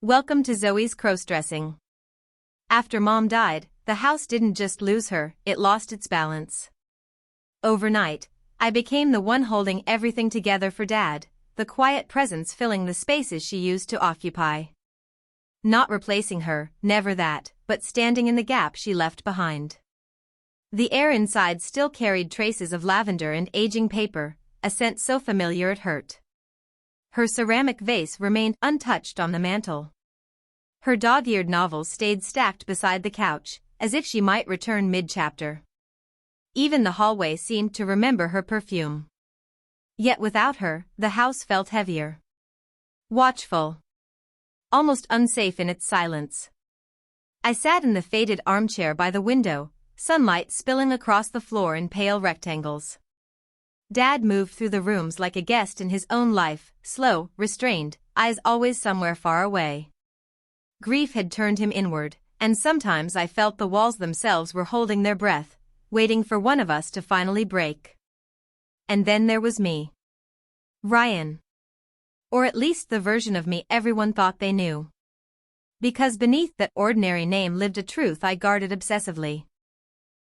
Welcome to Zoe's Crossdressing. After Mom died, the house didn't just lose her, it lost its balance. Overnight, I became the one holding everything together for Dad, the quiet presence filling the spaces she used to occupy. Not replacing her, never that, but standing in the gap she left behind. The air inside still carried traces of lavender and aging paper, a scent so familiar it hurt. Her ceramic vase remained untouched on the mantel. Her dog-eared novels stayed stacked beside the couch, as if she might return mid-chapter. Even the hallway seemed to remember her perfume. Yet without her, the house felt heavier. Watchful. Almost unsafe in its silence. I sat in the faded armchair by the window, sunlight spilling across the floor in pale rectangles. Dad moved through the rooms like a guest in his own life, slow, restrained, eyes always somewhere far away. Grief had turned him inward, and sometimes I felt the walls themselves were holding their breath, waiting for one of us to finally break. And then there was me. Ryan. Or at least the version of me everyone thought they knew. Because beneath that ordinary name lived a truth I guarded obsessively.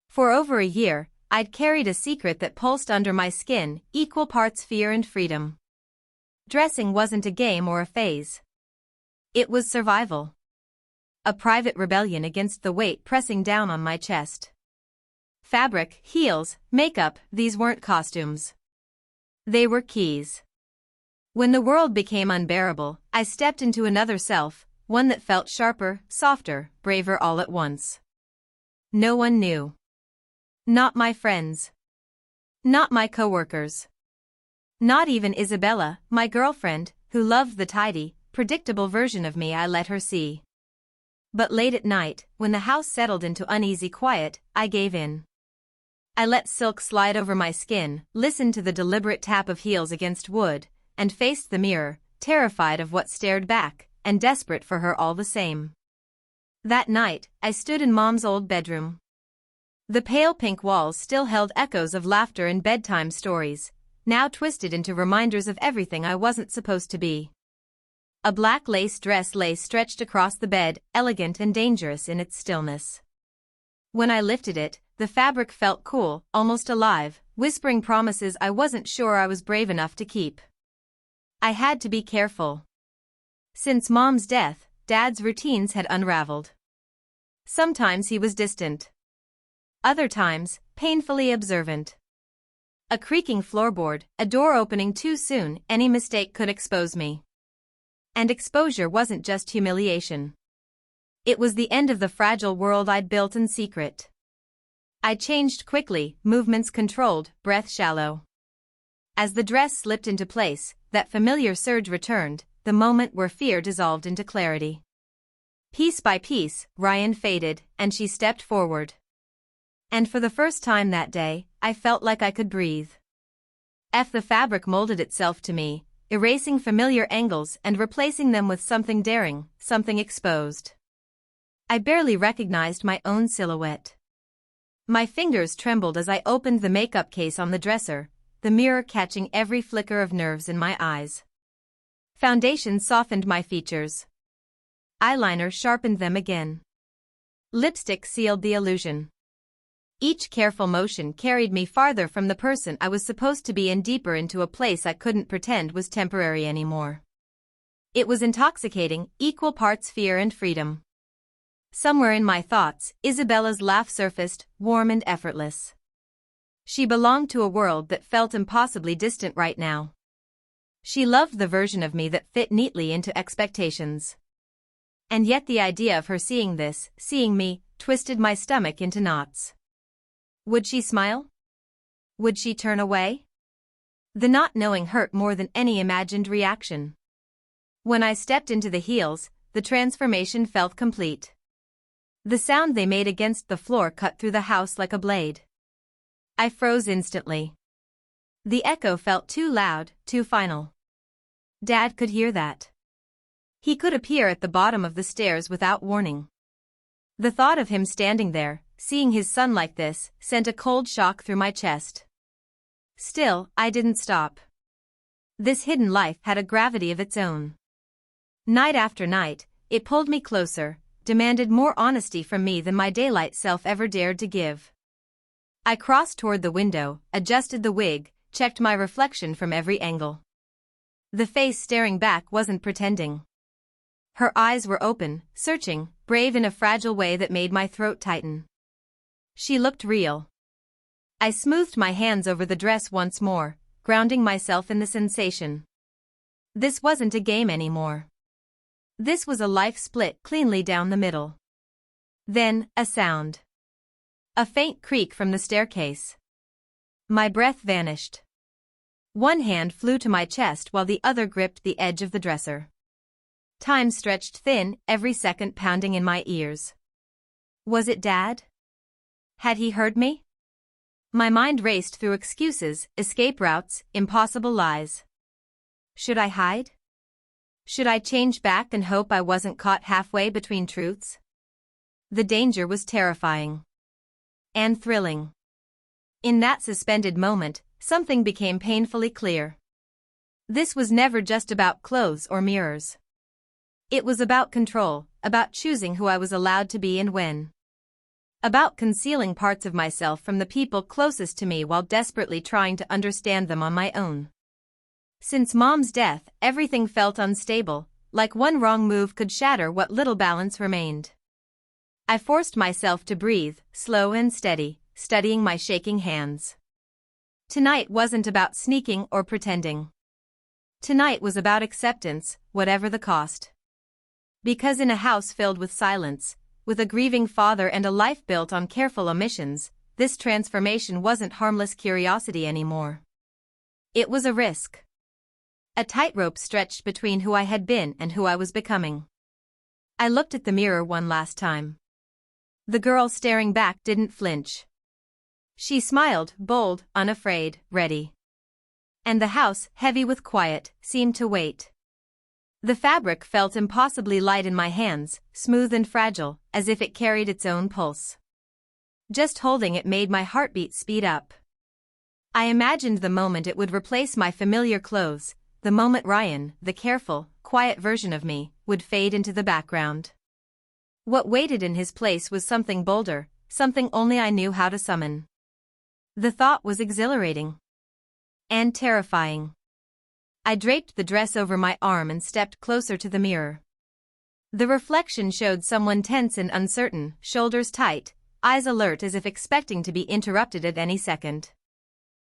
For over a year, I'd carried a secret that pulsed under my skin, equal parts fear and freedom. Dressing wasn't a game or a phase. It was survival. A private rebellion against the weight pressing down on my chest. Fabric, heels, makeup, these weren't costumes. They were keys. When the world became unbearable, I stepped into another self, one that felt sharper, softer, braver all at once. No one knew. Not my friends. Not my coworkers. Not even Isabella, my girlfriend, who loved the tidy, predictable version of me I let her see. But late at night, when the house settled into uneasy quiet, I gave in. I let silk slide over my skin, listened to the deliberate tap of heels against wood, and faced the mirror, terrified of what stared back, and desperate for her all the same. That night, I stood in Mom's old bedroom. The pale pink walls still held echoes of laughter and bedtime stories, now twisted into reminders of everything I wasn't supposed to be. A black lace dress lay stretched across the bed, elegant and dangerous in its stillness. When I lifted it, the fabric felt cool, almost alive, whispering promises I wasn't sure I was brave enough to keep. I had to be careful. Since Mom's death, Dad's routines had unraveled. Sometimes he was distant. Other times, painfully observant. A creaking floorboard, a door opening too soon, any mistake could expose me. And exposure wasn't just humiliation. It was the end of the fragile world I'd built in secret. I changed quickly, movements controlled, breath shallow. As the dress slipped into place, that familiar surge returned, the moment where fear dissolved into clarity. Piece by piece, Ryan faded, and she stepped forward. And for the first time that day, I felt like I could breathe. The fabric molded itself to me, erasing familiar angles and replacing them with something daring, something exposed. I barely recognized my own silhouette. My fingers trembled as I opened the makeup case on the dresser, the mirror catching every flicker of nerves in my eyes. Foundation softened my features. Eyeliner sharpened them again. Lipstick sealed the illusion. Each careful motion carried me farther from the person I was supposed to be and deeper into a place I couldn't pretend was temporary anymore. It was intoxicating, equal parts fear and freedom. Somewhere in my thoughts, Isabella's laugh surfaced, warm and effortless. She belonged to a world that felt impossibly distant right now. She loved the version of me that fit neatly into expectations. And yet the idea of her seeing this, seeing me, twisted my stomach into knots. Would she smile? Would she turn away? The not knowing hurt more than any imagined reaction. When I stepped into the heels, the transformation felt complete. The sound they made against the floor cut through the house like a blade. I froze instantly. The echo felt too loud, too final. Dad could hear that. He could appear at the bottom of the stairs without warning. The thought of him standing there, seeing his son like this, sent a cold shock through my chest. Still, I didn't stop. This hidden life had a gravity of its own. Night after night, It pulled me closer, demanded more honesty from me than my daylight self ever dared to give. I crossed toward the window, adjusted the wig, checked my reflection from every angle. The face staring back wasn't pretending. Her eyes were open, searching, brave in a fragile way that made my throat tighten. She looked real. I smoothed my hands over the dress once more, grounding myself in the sensation. This wasn't a game anymore. This was a life split cleanly down the middle. Then, a sound. A faint creak from the staircase. My breath vanished. One hand flew to my chest while the other gripped the edge of the dresser. Time stretched thin, every second pounding in my ears. Was it Dad? Had he heard me? My mind raced through excuses, escape routes, impossible lies. Should I hide? Should I change back and hope I wasn't caught halfway between truths? The danger was terrifying. And thrilling. In that suspended moment, something became painfully clear. This was never just about clothes or mirrors. It was about control, about choosing who I was allowed to be and when. About concealing parts of myself from the people closest to me while desperately trying to understand them on my own. Since Mom's death, everything felt unstable, like one wrong move could shatter what little balance remained. I forced myself to breathe, slow and steady, studying my shaking hands. Tonight wasn't about sneaking or pretending. Tonight was about acceptance, whatever the cost. Because in a house filled with silence, with a grieving father and a life built on careful omissions, this transformation wasn't harmless curiosity anymore. It was a risk. A tightrope stretched between who I had been and who I was becoming. I looked at the mirror one last time. The girl staring back didn't flinch. She smiled, bold, unafraid, ready. And the house, heavy with quiet, seemed to wait. The fabric felt impossibly light in my hands, smooth and fragile, as if it carried its own pulse. Just holding it made my heartbeat speed up. I imagined the moment it would replace my familiar clothes, the moment Ryan, the careful, quiet version of me, would fade into the background. What waited in his place was something bolder, something only I knew how to summon. The thought was exhilarating. And terrifying. I draped the dress over my arm and stepped closer to the mirror. The reflection showed someone tense and uncertain, shoulders tight, eyes alert as if expecting to be interrupted at any second.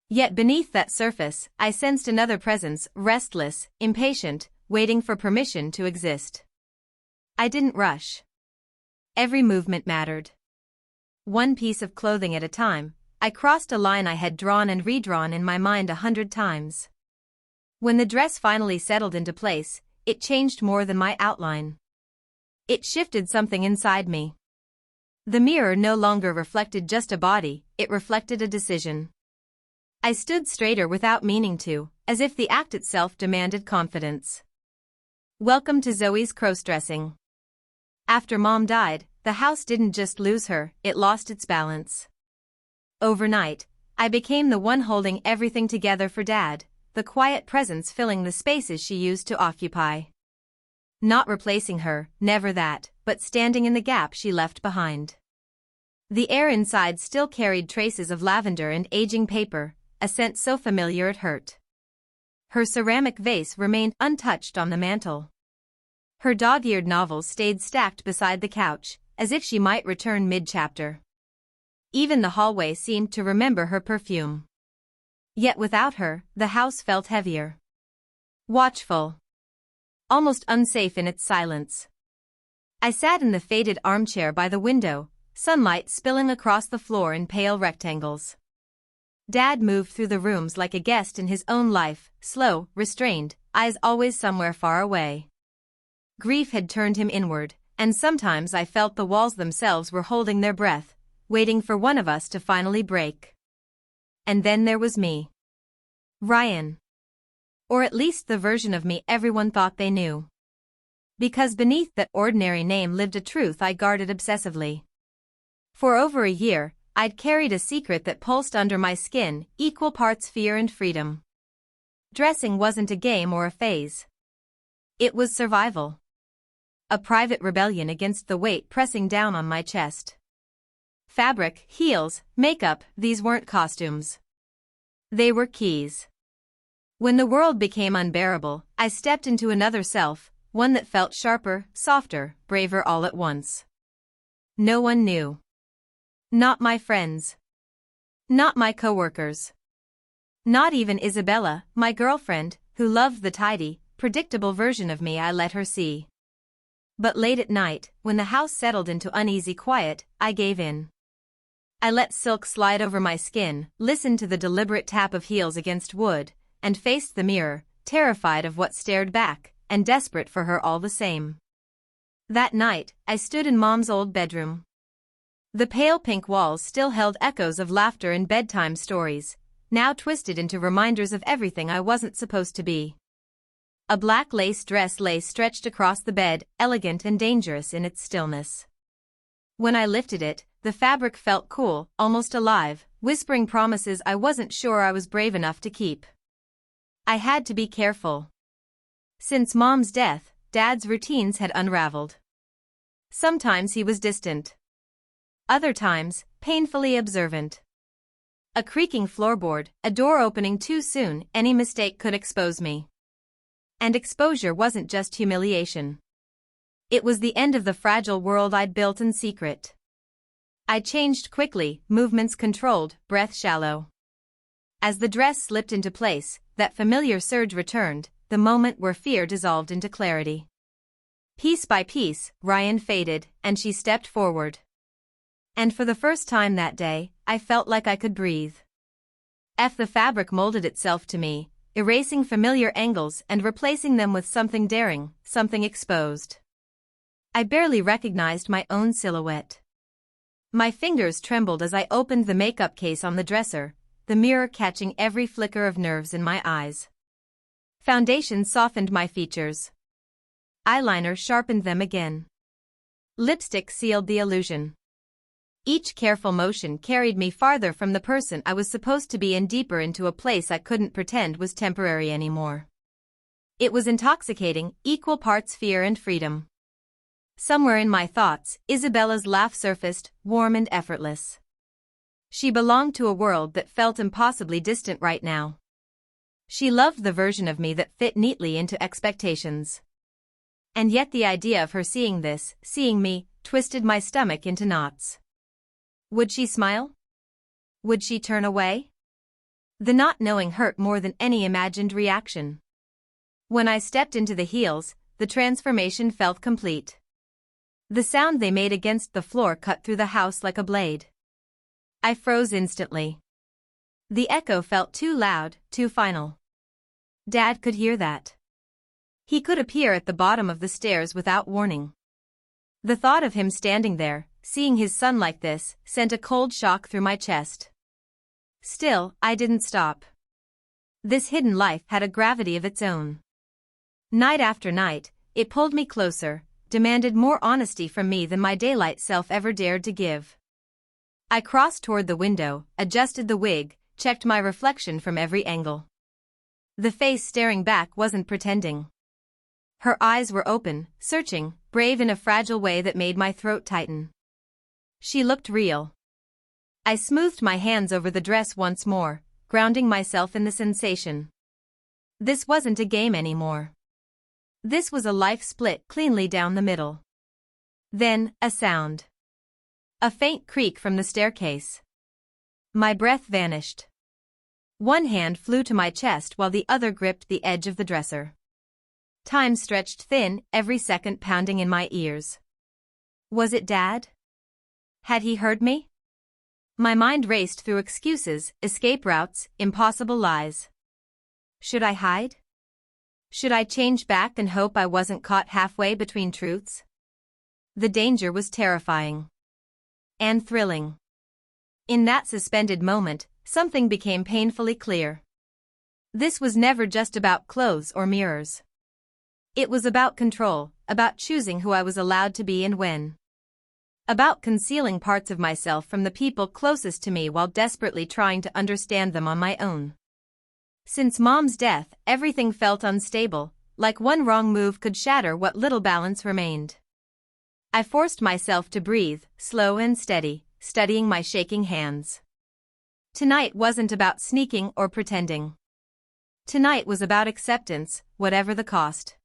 Yet beneath that surface, I sensed another presence, restless, impatient, waiting for permission to exist. I didn't rush. Every movement mattered. One piece of clothing at a time, I crossed a line I had drawn and redrawn in my mind 100 times. When the dress finally settled into place, it changed more than my outline. It shifted something inside me. The mirror no longer reflected just a body, it reflected a decision. I stood straighter without meaning to, as if the act itself demanded confidence. Welcome to Zoe's Crossdressing. After Mom died, the house didn't just lose her, it lost its balance. Overnight, I became the one holding everything together for Dad, the quiet presence filling the spaces she used to occupy. Not replacing her, never that, but standing in the gap she left behind. The air inside still carried traces of lavender and aging paper, a scent so familiar it hurt. Her ceramic vase remained untouched on the mantel. Her dog-eared novels stayed stacked beside the couch, as if she might return mid-chapter. Even the hallway seemed to remember her perfume. Yet without her, the house felt heavier. Watchful. Almost unsafe in its silence. I sat in the faded armchair by the window, sunlight spilling across the floor in pale rectangles. Dad moved through the rooms like a guest in his own life, slow, restrained, eyes always somewhere far away. Grief had turned him inward, and sometimes I felt the walls themselves were holding their breath, waiting for one of us to finally break. And then there was me. Ryan. Or at least the version of me everyone thought they knew. Because beneath that ordinary name lived a truth I guarded obsessively. For over a year, I'd carried a secret that pulsed under my skin, equal parts fear and freedom. Dressing wasn't a game or a phase. It was survival. a private rebellion against the weight pressing down on my chest. Fabric, heels, makeup, these weren't costumes. They were keys. When the world became unbearable, I stepped into another self, one that felt sharper, softer, braver all at once. No one knew. Not my friends. Not my coworkers. Not even Isabella, my girlfriend, who loved the tidy, predictable version of me I let her see. But late at night, when the house settled into uneasy quiet, I gave in. I let silk slide over my skin, listened to the deliberate tap of heels against wood, and faced the mirror, terrified of what stared back, and desperate for her all the same. That night, I stood in Mom's old bedroom. The pale pink walls still held echoes of laughter and bedtime stories, now twisted into reminders of everything I wasn't supposed to be. A black lace dress lay stretched across the bed, elegant and dangerous in its stillness. When I lifted it, the fabric felt cool, almost alive, whispering promises I wasn't sure I was brave enough to keep. I had to be careful. Since Mom's death, Dad's routines had unraveled. Sometimes he was distant. Other times, painfully observant. A creaking floorboard, a door opening too soon, any mistake could expose me. And exposure wasn't just humiliation. It was the end of the fragile world I'd built in secret. I changed quickly, movements controlled, breath shallow. As the dress slipped into place, that familiar surge returned, the moment where fear dissolved into clarity. Piece by piece, Ryan faded, and she stepped forward. And for the first time that day, I felt like I could breathe. The fabric molded itself to me, erasing familiar angles and replacing them with something daring, something exposed. I barely recognized my own silhouette. My fingers trembled as I opened the makeup case on the dresser, the mirror catching every flicker of nerves in my eyes. Foundation softened my features. Eyeliner sharpened them again. Lipstick sealed the illusion. Each careful motion carried me farther from the person I was supposed to be and deeper into a place I couldn't pretend was temporary anymore. It was intoxicating, equal parts fear and freedom. Somewhere in my thoughts, Isabella's laugh surfaced, warm and effortless. She belonged to a world that felt impossibly distant right now. She loved the version of me that fit neatly into expectations. And yet the idea of her seeing this, seeing me, twisted my stomach into knots. Would she smile? Would she turn away? The not knowing hurt more than any imagined reaction. When I stepped into the heels, the transformation felt complete. The sound they made against the floor cut through the house like a blade. I froze instantly. The echo felt too loud, too final. Dad could hear that. He could appear at the bottom of the stairs without warning. The thought of him standing there, seeing his son like this, sent a cold shock through my chest. Still, I didn't stop. This hidden life had a gravity of its own. Night after night, it pulled me closer, demanded more honesty from me than my daylight self ever dared to give. I crossed toward the window, adjusted the wig, checked my reflection from every angle. The face staring back wasn't pretending. Her eyes were open, searching, brave in a fragile way that made my throat tighten. She looked real. I smoothed my hands over the dress once more, grounding myself in the sensation. This wasn't a game anymore. This was a life split cleanly down the middle. Then, a sound. A faint creak from the staircase. My breath vanished. One hand flew to my chest while the other gripped the edge of the dresser. Time stretched thin, every second pounding in my ears. Was it Dad? Had he heard me? My mind raced through excuses, escape routes, impossible lies. Should I hide? Should I change back and hope I wasn't caught halfway between truths? The danger was terrifying. And thrilling. In that suspended moment, something became painfully clear. This was never just about clothes or mirrors. It was about control, about choosing who I was allowed to be and when. About concealing parts of myself from the people closest to me while desperately trying to understand them on my own. Since Mom's death, everything felt unstable, like one wrong move could shatter what little balance remained. I forced myself to breathe, slow and steady, studying my shaking hands. Tonight wasn't about sneaking or pretending. Tonight was about acceptance, whatever the cost.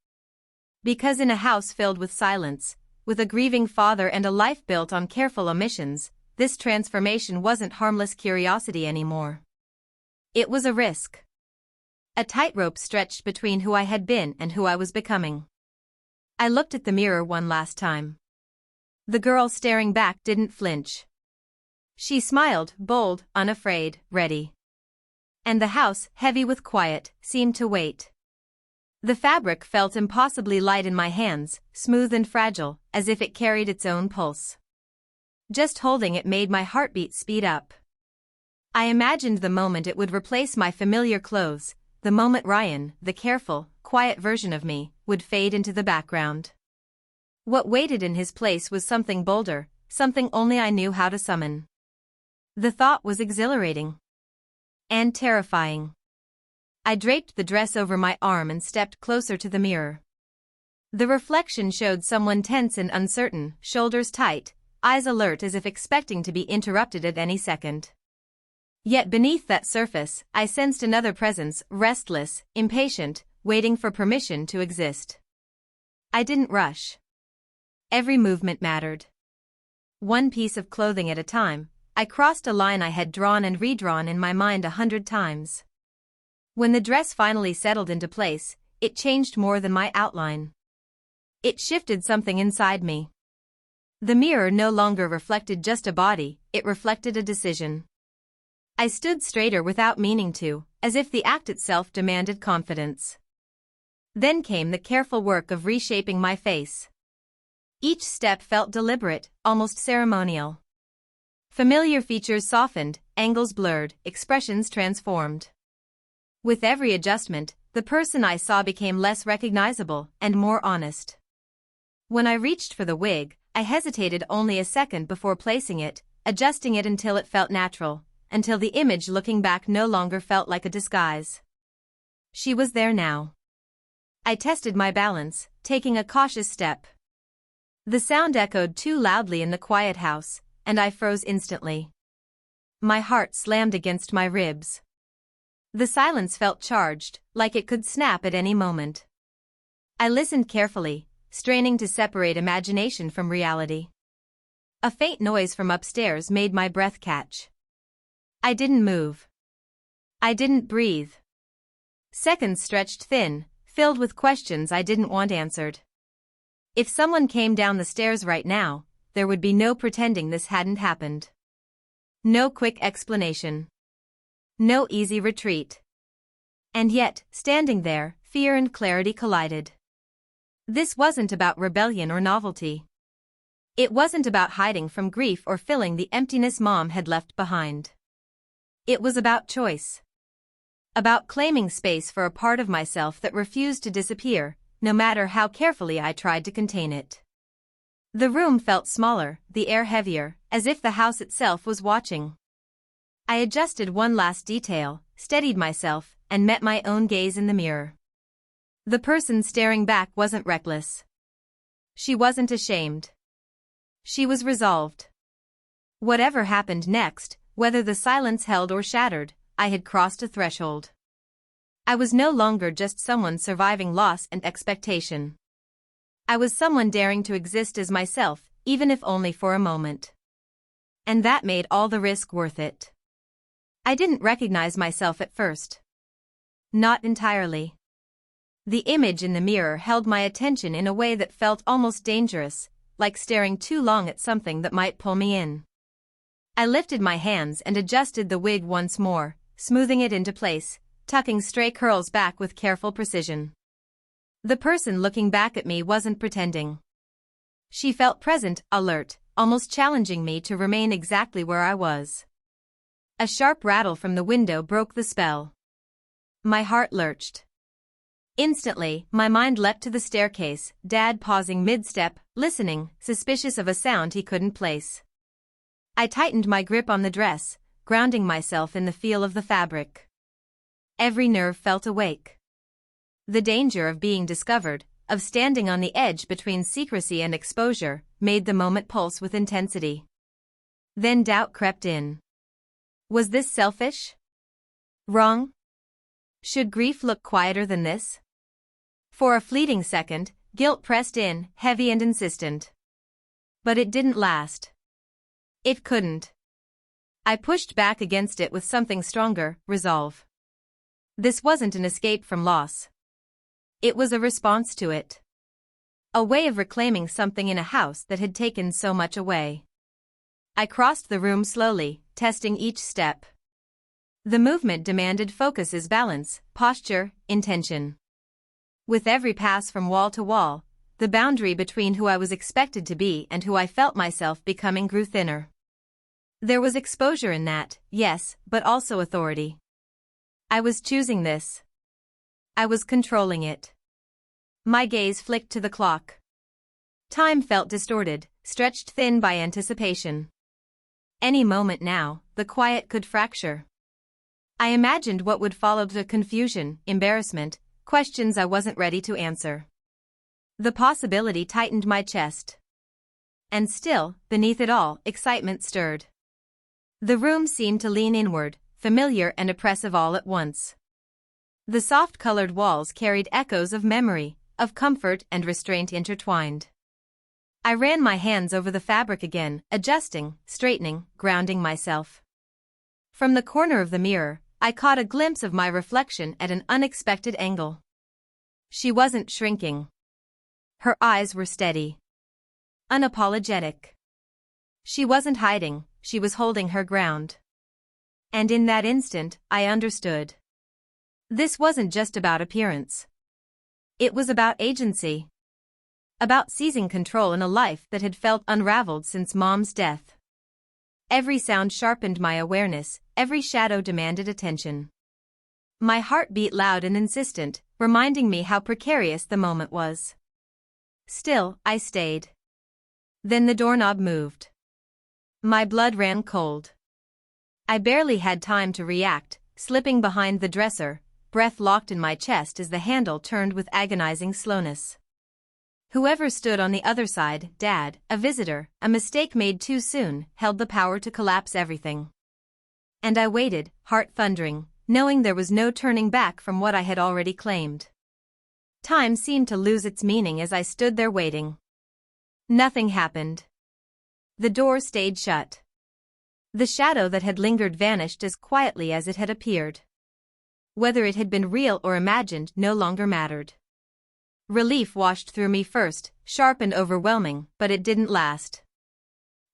Because in a house filled with silence, with a grieving father and a life built on careful omissions, this transformation wasn't harmless curiosity anymore. It was a risk. A tightrope stretched between who I had been and who I was becoming. I looked at the mirror one last time. The girl staring back didn't flinch. She smiled, bold, unafraid, ready. And the house, heavy with quiet, seemed to wait. The fabric felt impossibly light in my hands, smooth and fragile, as if it carried its own pulse. Just holding it made my heartbeat speed up. I imagined the moment it would replace my familiar clothes, the moment Ryan, the careful, quiet version of me, would fade into the background. What waited in his place was something bolder, something only I knew how to summon. The thought was exhilarating. And terrifying. I draped the dress over my arm and stepped closer to the mirror. The reflection showed someone tense and uncertain, shoulders tight, eyes alert as if expecting to be interrupted at any second. Yet beneath that surface, I sensed another presence, restless, impatient, waiting for permission to exist. I didn't rush. Every movement mattered. One piece of clothing at a time, I crossed a line I had drawn and redrawn in my mind 100 times. When the dress finally settled into place, it changed more than my outline. It shifted something inside me. The mirror no longer reflected just a body, it reflected a decision. I stood straighter without meaning to, as if the act itself demanded confidence. Then came the careful work of reshaping my face. Each step felt deliberate, almost ceremonial. Familiar features softened, angles blurred, expressions transformed. With every adjustment, the person I saw became less recognizable and more honest. When I reached for the wig, I hesitated only a second before placing it, adjusting it until it felt natural, until the image looking back no longer felt like a disguise. She was there now. I tested my balance, taking a cautious step. The sound echoed too loudly in the quiet house, and I froze instantly. My heart slammed against my ribs. The silence felt charged, like it could snap at any moment. I listened carefully, straining to separate imagination from reality. A faint noise from upstairs made my breath catch. I didn't move. I didn't breathe. Seconds stretched thin, filled with questions I didn't want answered. If someone came down the stairs right now, there would be no pretending this hadn't happened. No quick explanation. No easy retreat. And yet, standing there, fear and clarity collided. This wasn't about rebellion or novelty. It wasn't about hiding from grief or filling the emptiness Mom had left behind. It was about choice. About claiming space for a part of myself that refused to disappear, no matter how carefully I tried to contain it. The room felt smaller, the air heavier, as if the house itself was watching. I adjusted one last detail, steadied myself, and met my own gaze in the mirror. The person staring back wasn't reckless. She wasn't ashamed. She was resolved. Whatever happened next, whether the silence held or shattered, I had crossed a threshold. I was no longer just someone surviving loss and expectation. I was someone daring to exist as myself, even if only for a moment. And that made all the risk worth it. I didn't recognize myself at first. Not entirely. The image in the mirror held my attention in a way that felt almost dangerous, like staring too long at something that might pull me in. I lifted my hands and adjusted the wig once more, smoothing it into place, tucking stray curls back with careful precision. The person looking back at me wasn't pretending. She felt present, alert, almost challenging me to remain exactly where I was. A sharp rattle from the window broke the spell. My heart lurched. Instantly, my mind leapt to the staircase, Dad pausing mid-step, listening, suspicious of a sound he couldn't place. I tightened my grip on the dress, grounding myself in the feel of the fabric. Every nerve felt awake. The danger of being discovered, of standing on the edge between secrecy and exposure, made the moment pulse with intensity. Then doubt crept in. Was this selfish? Wrong? Should grief look quieter than this? For a fleeting second, guilt pressed in, heavy and insistent. But it didn't last. It couldn't. I pushed back against it with something stronger, resolve. This wasn't an escape from loss. It was a response to it. A way of reclaiming something in a house that had taken so much away. I crossed the room slowly, testing each step. The movement demanded focus as balance, posture, intention. With every pass from wall to wall, the boundary between who I was expected to be and who I felt myself becoming grew thinner. There was exposure in that, yes, but also authority. I was choosing this. I was controlling it. My gaze flicked to the clock. Time felt distorted, stretched thin by anticipation. Any moment now, the quiet could fracture. I imagined what would follow: the confusion, embarrassment, questions I wasn't ready to answer. The possibility tightened my chest. And still, beneath it all, excitement stirred. The room seemed to lean inward, familiar and oppressive all at once. The soft-colored walls carried echoes of memory, of comfort and restraint intertwined. I ran my hands over the fabric again, adjusting, straightening, grounding myself. From the corner of the mirror, I caught a glimpse of my reflection at an unexpected angle. She wasn't shrinking. Her eyes were steady. Unapologetic. She wasn't hiding, she was holding her ground. And in that instant, I understood. This wasn't just about appearance. It was about agency. About seizing control in a life that had felt unraveled since Mom's death. Every sound sharpened my awareness, every shadow demanded attention. My heart beat loud and insistent, reminding me how precarious the moment was. Still, I stayed. Then the doorknob moved. My blood ran cold. I barely had time to react, slipping behind the dresser, breath locked in my chest as the handle turned with agonizing slowness. Whoever stood on the other side, Dad, a visitor, a mistake made too soon, held the power to collapse everything. And I waited, heart thundering, knowing there was no turning back from what I had already claimed. Time seemed to lose its meaning as I stood there waiting. Nothing happened. The door stayed shut. The shadow that had lingered vanished as quietly as it had appeared. Whether it had been real or imagined no longer mattered. Relief washed through me first, sharp and overwhelming, but it didn't last.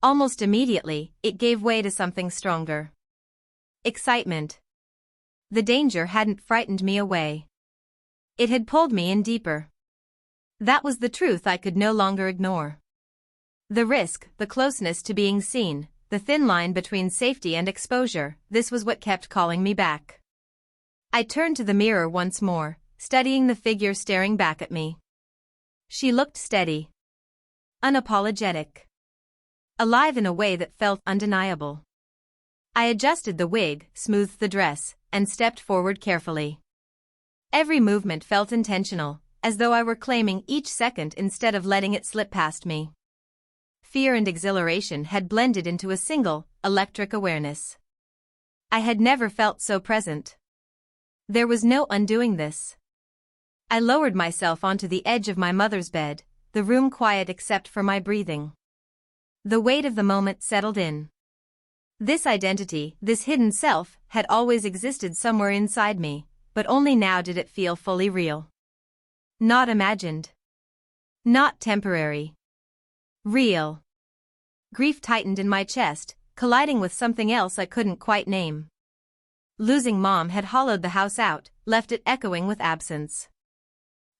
Almost immediately, it gave way to something stronger. Excitement. The danger hadn't frightened me away. It had pulled me in deeper. That was the truth I could no longer ignore. The risk, the closeness to being seen, the thin line between safety and exposure, this was what kept calling me back. I turned to the mirror once more, studying the figure staring back at me. She looked steady. Unapologetic. Alive in a way that felt undeniable. I adjusted the wig, smoothed the dress, and stepped forward carefully. Every movement felt intentional, as though I were claiming each second instead of letting it slip past me. Fear and exhilaration had blended into a single, electric awareness. I had never felt so present. There was no undoing this. I lowered myself onto the edge of my mother's bed, the room quiet except for my breathing. The weight of the moment settled in. This identity, this hidden self, had always existed somewhere inside me, but only now did it feel fully real. Not imagined. Not temporary. Real. Grief tightened in my chest, colliding with something else I couldn't quite name. Losing Mom had hollowed the house out, left it echoing with absence.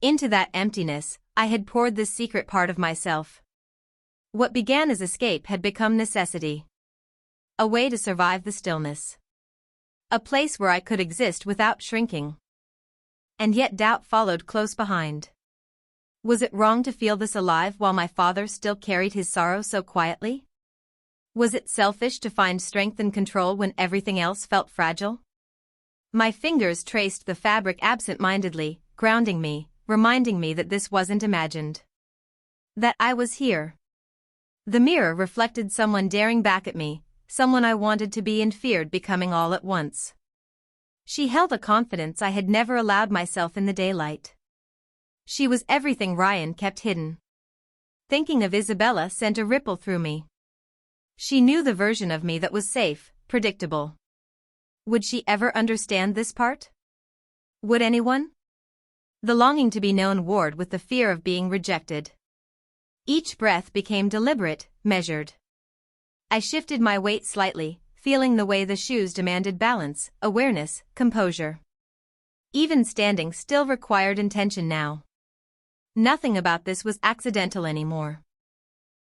Into that emptiness, I had poured this secret part of myself. What began as escape had become necessity. A way to survive the stillness. A place where I could exist without shrinking. And yet doubt followed close behind. Was it wrong to feel this alive while my father still carried his sorrow so quietly? Was it selfish to find strength and control when everything else felt fragile? My fingers traced the fabric absent-mindedly, grounding me, reminding me that this wasn't imagined. That I was here. The mirror reflected someone daring back at me, someone I wanted to be and feared becoming all at once. She held a confidence I had never allowed myself in the daylight. She was everything Ryan kept hidden. Thinking of Isabella sent a ripple through me. She knew the version of me that was safe, predictable. Would she ever understand this part? Would anyone? The longing to be known warred with the fear of being rejected. Each breath became deliberate, measured. I shifted my weight slightly, feeling the way the shoes demanded balance, awareness, composure. Even standing still required intention now. Nothing about this was accidental anymore.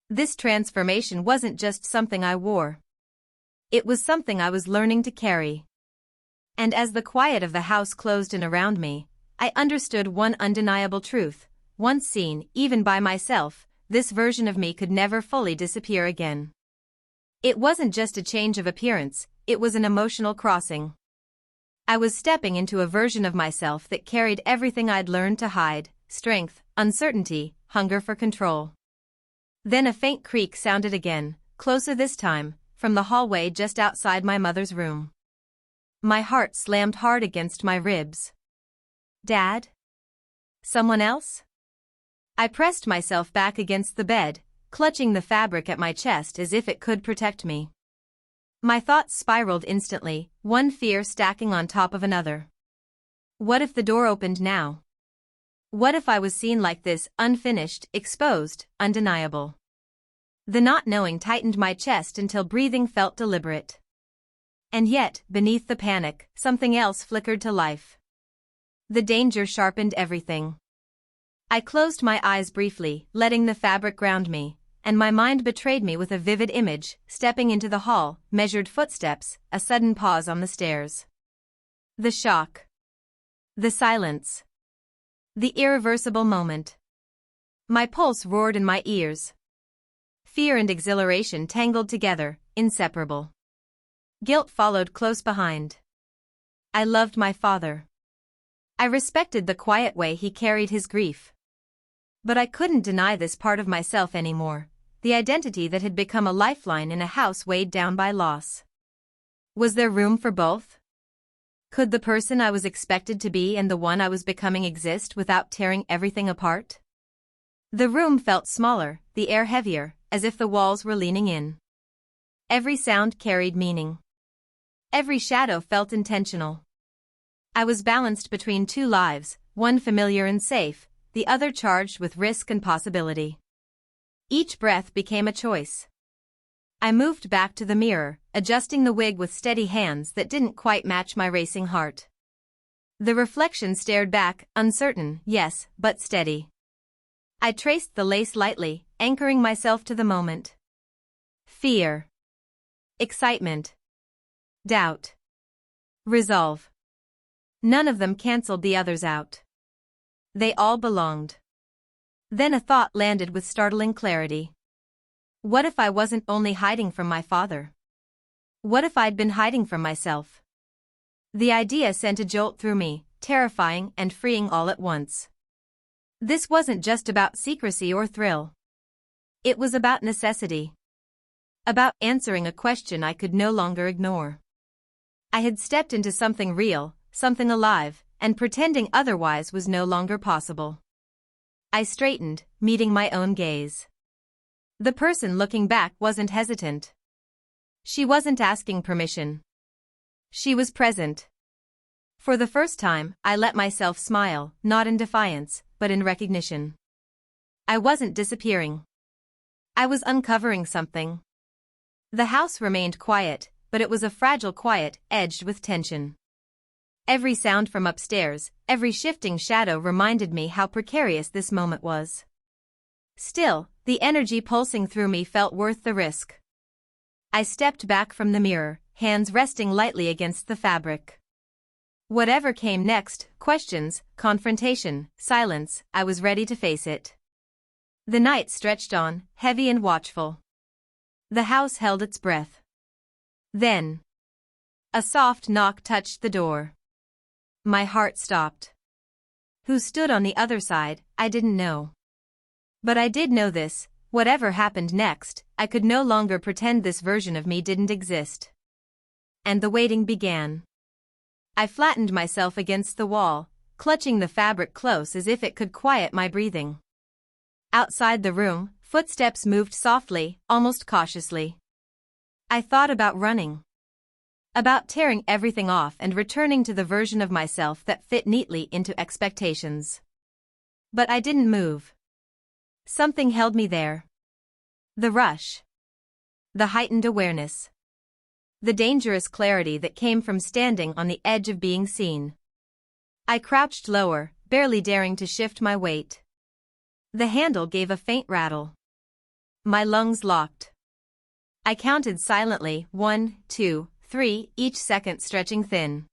This transformation wasn't just something I wore. It was something I was learning to carry. And as the quiet of the house closed in around me, I understood one undeniable truth. Once seen, even by myself, this version of me could never fully disappear again. It wasn't just a change of appearance, it was an emotional crossing. I was stepping into a version of myself that carried everything I'd learned to hide: strength, uncertainty, hunger for control. Then a faint creak sounded again, closer this time, from the hallway just outside my mother's room. My heart slammed hard against my ribs. Dad? Someone else? I pressed myself back against the bed, clutching the fabric at my chest as if it could protect me. My thoughts spiraled instantly, one fear stacking on top of another. What if the door opened now? What if I was seen like this, unfinished, exposed, undeniable? The not knowing tightened my chest until breathing felt deliberate. And yet, beneath the panic, something else flickered to life. The danger sharpened everything. I closed my eyes briefly, letting the fabric ground me, and my mind betrayed me with a vivid image: stepping into the hall, measured footsteps, a sudden pause on the stairs. The shock. The silence. The irreversible moment. My pulse roared in my ears. Fear and exhilaration tangled together, inseparable. Guilt followed close behind. I loved my father. I respected the quiet way he carried his grief. But I couldn't deny this part of myself anymore, the identity that had become a lifeline in a house weighed down by loss. Was there room for both? Could the person I was expected to be and the one I was becoming exist without tearing everything apart? The room felt smaller, the air heavier, as if the walls were leaning in. Every sound carried meaning. Every shadow felt intentional. I was balanced between two lives, one familiar and safe, the other charged with risk and possibility. Each breath became a choice. I moved back to the mirror, adjusting the wig with steady hands that didn't quite match my racing heart. The reflection stared back, uncertain, yes, but steady. I traced the lace lightly, anchoring myself to the moment. Fear. Excitement. Doubt. Resolve. None of them canceled the others out. They all belonged. Then a thought landed with startling clarity. What if I wasn't only hiding from my father? What if I'd been hiding from myself? The idea sent a jolt through me, terrifying and freeing all at once. This wasn't just about secrecy or thrill. It was about necessity. About answering a question I could no longer ignore. I had stepped into something real, something alive, and pretending otherwise was no longer possible. I straightened, meeting my own gaze. The person looking back wasn't hesitant. She wasn't asking permission. She was present. For the first time, I let myself smile, not in defiance, but in recognition. I wasn't disappearing. I was uncovering something. The house remained quiet, but it was a fragile quiet, edged with tension. Every sound from upstairs, every shifting shadow reminded me how precarious this moment was. Still, the energy pulsing through me felt worth the risk. I stepped back from the mirror, hands resting lightly against the fabric. Whatever came next, questions, confrontation, silence, I was ready to face it. The night stretched on, heavy and watchful. The house held its breath. Then, a soft knock touched the door. My heart stopped. Who stood on the other side, I didn't know. But I did know this: whatever happened next, I could no longer pretend this version of me didn't exist. And the waiting began. I flattened myself against the wall, clutching the fabric close as if it could quiet my breathing. Outside the room, footsteps moved softly, almost cautiously. I thought about running. About tearing everything off and returning to the version of myself that fit neatly into expectations. But I didn't move. Something held me there. The rush. The heightened awareness. The dangerous clarity that came from standing on the edge of being seen. I crouched lower, barely daring to shift my weight. The handle gave a faint rattle. My lungs locked. I counted silently, 1, 2, 3, each second stretching thin.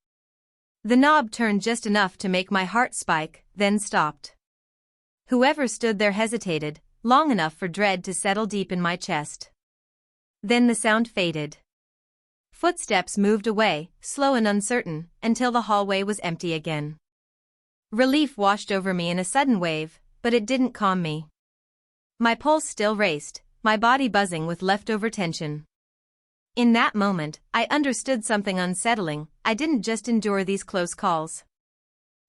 The knob turned just enough to make my heart spike, then stopped. Whoever stood there hesitated, long enough for dread to settle deep in my chest. Then the sound faded. Footsteps moved away, slow and uncertain, until the hallway was empty again. Relief washed over me in a sudden wave, but it didn't calm me. My pulse still raced, my body buzzing with leftover tension. In that moment, I understood something unsettling: I didn't just endure these close calls.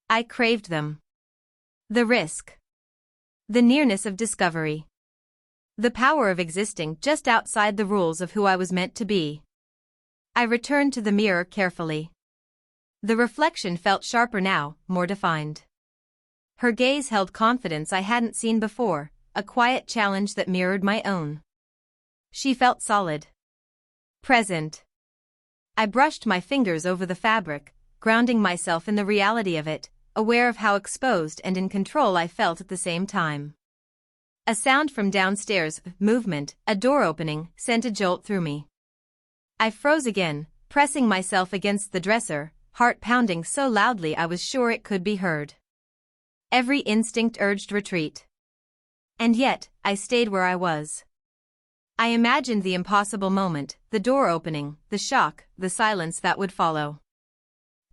I craved them. The risk. The nearness of discovery. The power of existing just outside the rules of who I was meant to be. I returned to the mirror carefully. The reflection felt sharper now, more defined. Her gaze held confidence I hadn't seen before, a quiet challenge that mirrored my own. She felt solid. Present. I brushed my fingers over the fabric, grounding myself in the reality of it, aware of how exposed and in control I felt at the same time. A sound from downstairs, movement, a door opening, sent a jolt through me. I froze again, pressing myself against the dresser, heart pounding so loudly I was sure it could be heard. Every instinct urged retreat. And yet, I stayed where I was. I imagined the impossible moment, the door opening, the shock, the silence that would follow.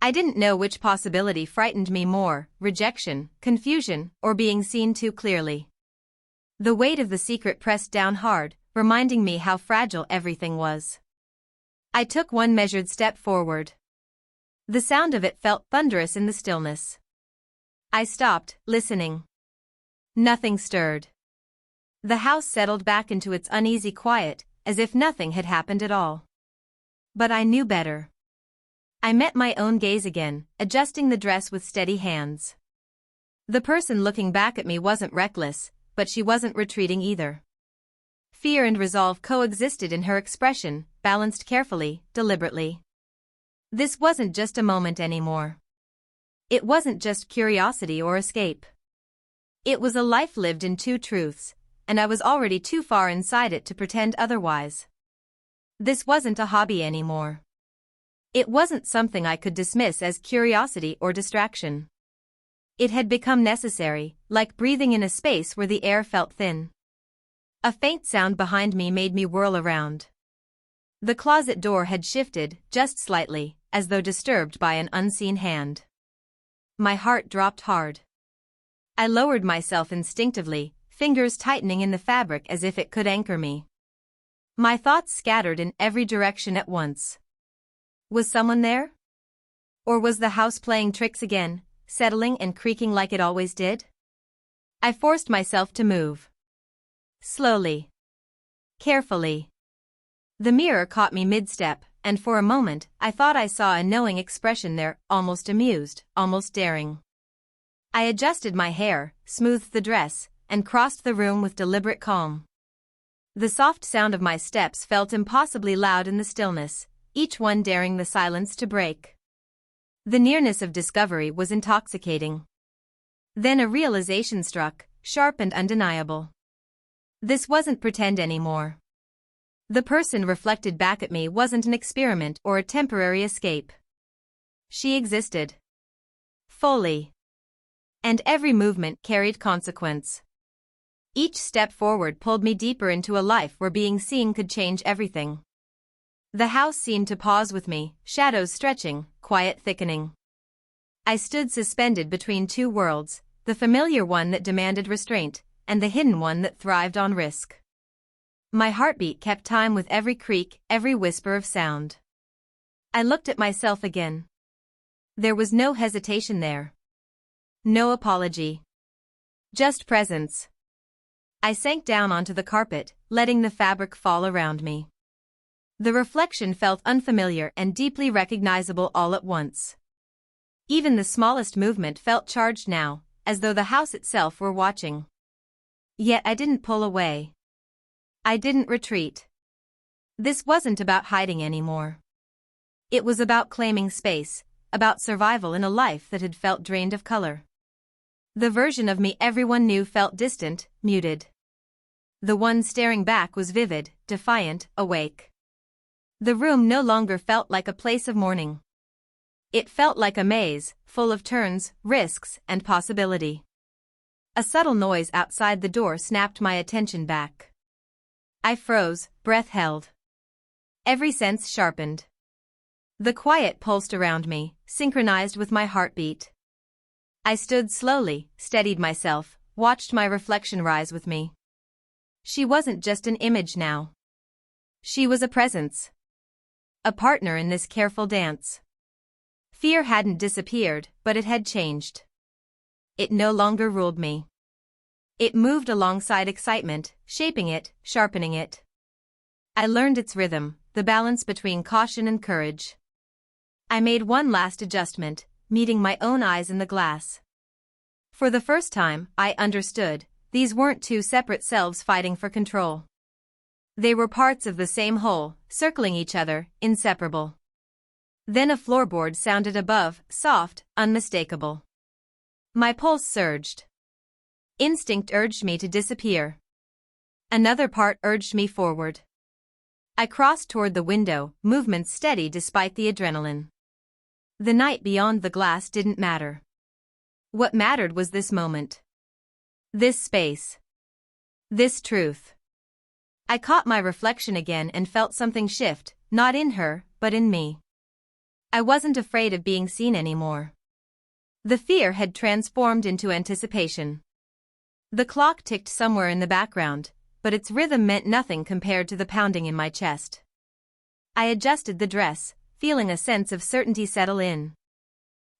I didn't know which possibility frightened me more: rejection, confusion, or being seen too clearly. The weight of the secret pressed down hard, reminding me how fragile everything was. I took one measured step forward. The sound of it felt thunderous in the stillness. I stopped, listening. Nothing stirred. The house settled back into its uneasy quiet, as if nothing had happened at all. But I knew better. I met my own gaze again, adjusting the dress with steady hands. The person looking back at me wasn't reckless, but she wasn't retreating either. Fear and resolve coexisted in her expression, balanced carefully, deliberately. This wasn't just a moment anymore. It wasn't just curiosity or escape. It was a life lived in two truths, and I was already too far inside it to pretend otherwise. This wasn't a hobby anymore. It wasn't something I could dismiss as curiosity or distraction. It had become necessary, like breathing in a space where the air felt thin. A faint sound behind me made me whirl around. The closet door had shifted, just slightly, as though disturbed by an unseen hand. My heart dropped hard. I lowered myself instinctively, fingers tightening in the fabric as if it could anchor me. My thoughts scattered in every direction at once. Was someone there? Or was the house playing tricks again, settling and creaking like it always did? I forced myself to move. Slowly. Carefully. The mirror caught me mid-step, and for a moment, I thought I saw a knowing expression there, almost amused, almost daring. I adjusted my hair, smoothed the dress, and crossed the room with deliberate calm. The soft sound of my steps felt impossibly loud in the stillness, each one daring the silence to break. The nearness of discovery was intoxicating. Then a realization struck, sharp and undeniable. This wasn't pretend anymore. The person reflected back at me wasn't an experiment or a temporary escape. She existed. Fully. And every movement carried consequence. Each step forward pulled me deeper into a life where being seen could change everything. The house seemed to pause with me, shadows stretching, quiet thickening. I stood suspended between two worlds, the familiar one that demanded restraint, and the hidden one that thrived on risk. My heartbeat kept time with every creak, every whisper of sound. I looked at myself again. There was no hesitation there. No apology. Just presence. I sank down onto the carpet, letting the fabric fall around me. The reflection felt unfamiliar and deeply recognizable all at once. Even the smallest movement felt charged now, as though the house itself were watching. Yet I didn't pull away. I didn't retreat. This wasn't about hiding anymore. It was about claiming space, about survival in a life that had felt drained of color. The version of me everyone knew felt distant, muted. The one staring back was vivid, defiant, awake. The room no longer felt like a place of mourning. It felt like a maze, full of turns, risks, and possibility. A subtle noise outside the door snapped my attention back. I froze, breath held. Every sense sharpened. The quiet pulsed around me, synchronized with my heartbeat. I stood slowly, steadied myself, watched my reflection rise with me. She wasn't just an image now. She was a presence. A partner in this careful dance. Fear hadn't disappeared, but it had changed. It no longer ruled me. It moved alongside excitement, shaping it, sharpening it. I learned its rhythm, the balance between caution and courage. I made one last adjustment, meeting my own eyes in the glass. For the first time, I understood, these weren't two separate selves fighting for control. They were parts of the same whole, circling each other, inseparable. Then a floorboard sounded above, soft, unmistakable. My pulse surged. Instinct urged me to disappear. Another part urged me forward. I crossed toward the window, movements steady despite the adrenaline. The night beyond the glass didn't matter. What mattered was this moment. This space. This truth. I caught my reflection again and felt something shift, not in her, but in me. I wasn't afraid of being seen anymore. The fear had transformed into anticipation. The clock ticked somewhere in the background, but its rhythm meant nothing compared to the pounding in my chest. I adjusted the dress, feeling a sense of certainty settle in.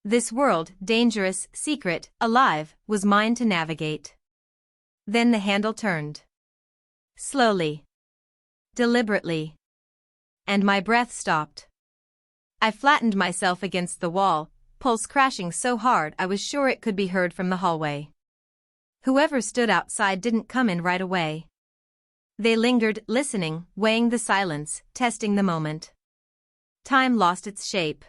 This world, dangerous, secret, alive, was mine to navigate. Then the handle turned. Slowly. Deliberately. And my breath stopped. I flattened myself against the wall, pulse crashing so hard I was sure it could be heard from the hallway. Whoever stood outside didn't come in right away. They lingered, listening, weighing the silence, testing the moment. Time lost its shape.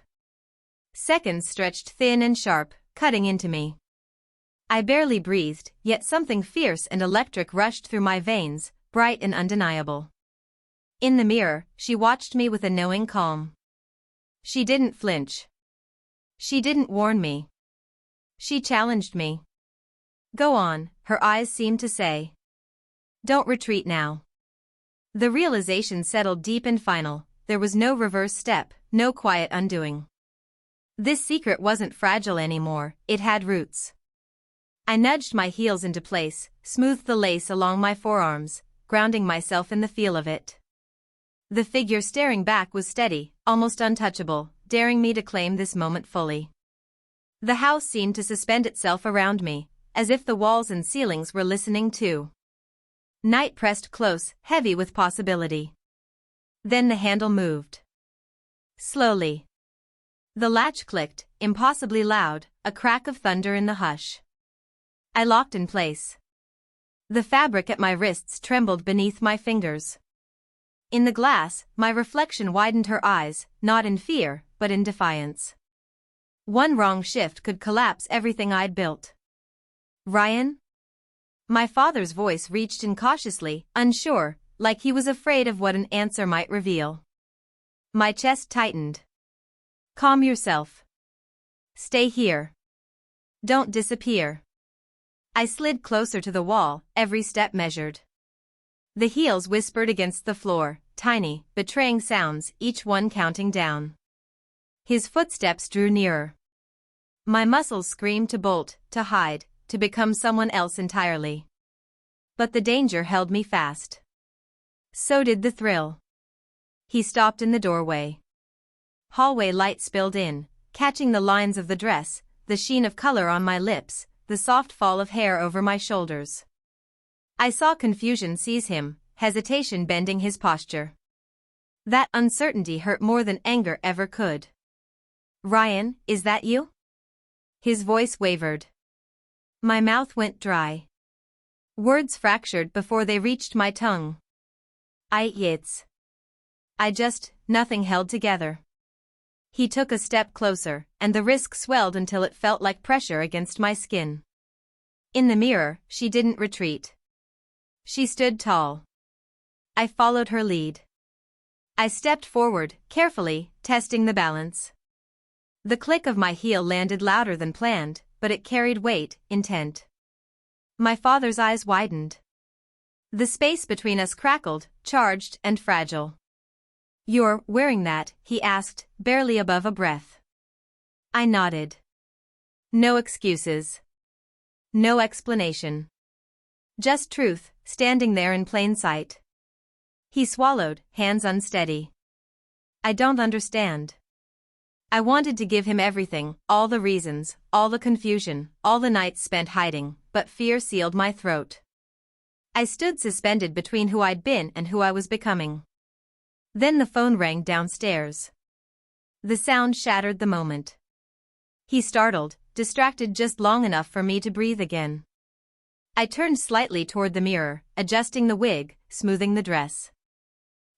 Seconds stretched thin and sharp, cutting into me. I barely breathed, yet something fierce and electric rushed through my veins, bright and undeniable. In the mirror, she watched me with a knowing calm. She didn't flinch. She didn't warn me. She challenged me. Go on, her eyes seemed to say. Don't retreat now. The realization settled deep and final, there was no reverse step, no quiet undoing. This secret wasn't fragile anymore, it had roots. I nudged my heels into place, smoothed the lace along my forearms, grounding myself in the feel of it. The figure staring back was steady, almost untouchable, daring me to claim this moment fully. The house seemed to suspend itself around me, as if the walls and ceilings were listening too. Night pressed close, heavy with possibility. Then the handle moved. Slowly. The latch clicked, impossibly loud, a crack of thunder in the hush. I locked in place. The fabric at my wrists trembled beneath my fingers. In the glass, my reflection widened her eyes, not in fear, but in defiance. One wrong shift could collapse everything I'd built. Ryan? My father's voice reached in cautiously, unsure, like he was afraid of what an answer might reveal. My chest tightened. Calm yourself. Stay here. Don't disappear. I slid closer to the wall, every step measured. The heels whispered against the floor, tiny, betraying sounds, each one counting down. His footsteps drew nearer. My muscles screamed to bolt, to hide, to become someone else entirely. But the danger held me fast. So did the thrill. He stopped in the doorway. Hallway light spilled in, catching the lines of the dress, the sheen of color on my lips, the soft fall of hair over my shoulders. I saw confusion seize him, hesitation bending his posture. That uncertainty hurt more than anger ever could. "Ryan, is that you?" His voice wavered. My mouth went dry. Words fractured before they reached my tongue. Nothing held together. He took a step closer, and the risk swelled until it felt like pressure against my skin. In the mirror, she didn't retreat. She stood tall. I followed her lead. I stepped forward, carefully, testing the balance. The click of my heel landed louder than planned, but it carried weight, intent. My father's eyes widened. The space between us crackled, charged and fragile. "You're wearing that?" he asked, barely above a breath. I nodded. No excuses. No explanation. Just truth, standing there in plain sight. He swallowed, hands unsteady. "I don't understand." I wanted to give him everything, all the reasons, all the confusion, all the nights spent hiding, but fear sealed my throat. I stood suspended between who I'd been and who I was becoming. Then the phone rang downstairs. The sound shattered the moment. He startled, distracted just long enough for me to breathe again. I turned slightly toward the mirror, adjusting the wig, smoothing the dress.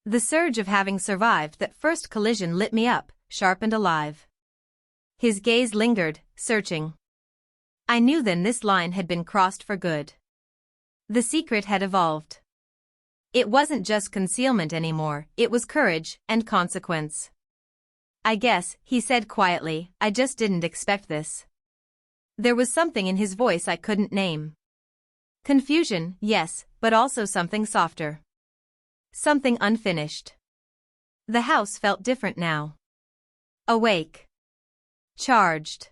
The surge of having survived that first collision lit me up, sharp and alive. His gaze lingered, searching. I knew then this line had been crossed for good. The secret had evolved. It wasn't just concealment anymore, it was courage and consequence. "I guess," he said quietly, "I just didn't expect this." There was something in his voice I couldn't name. Confusion, yes, but also something softer. Something unfinished. The house felt different now. Awake. Charged.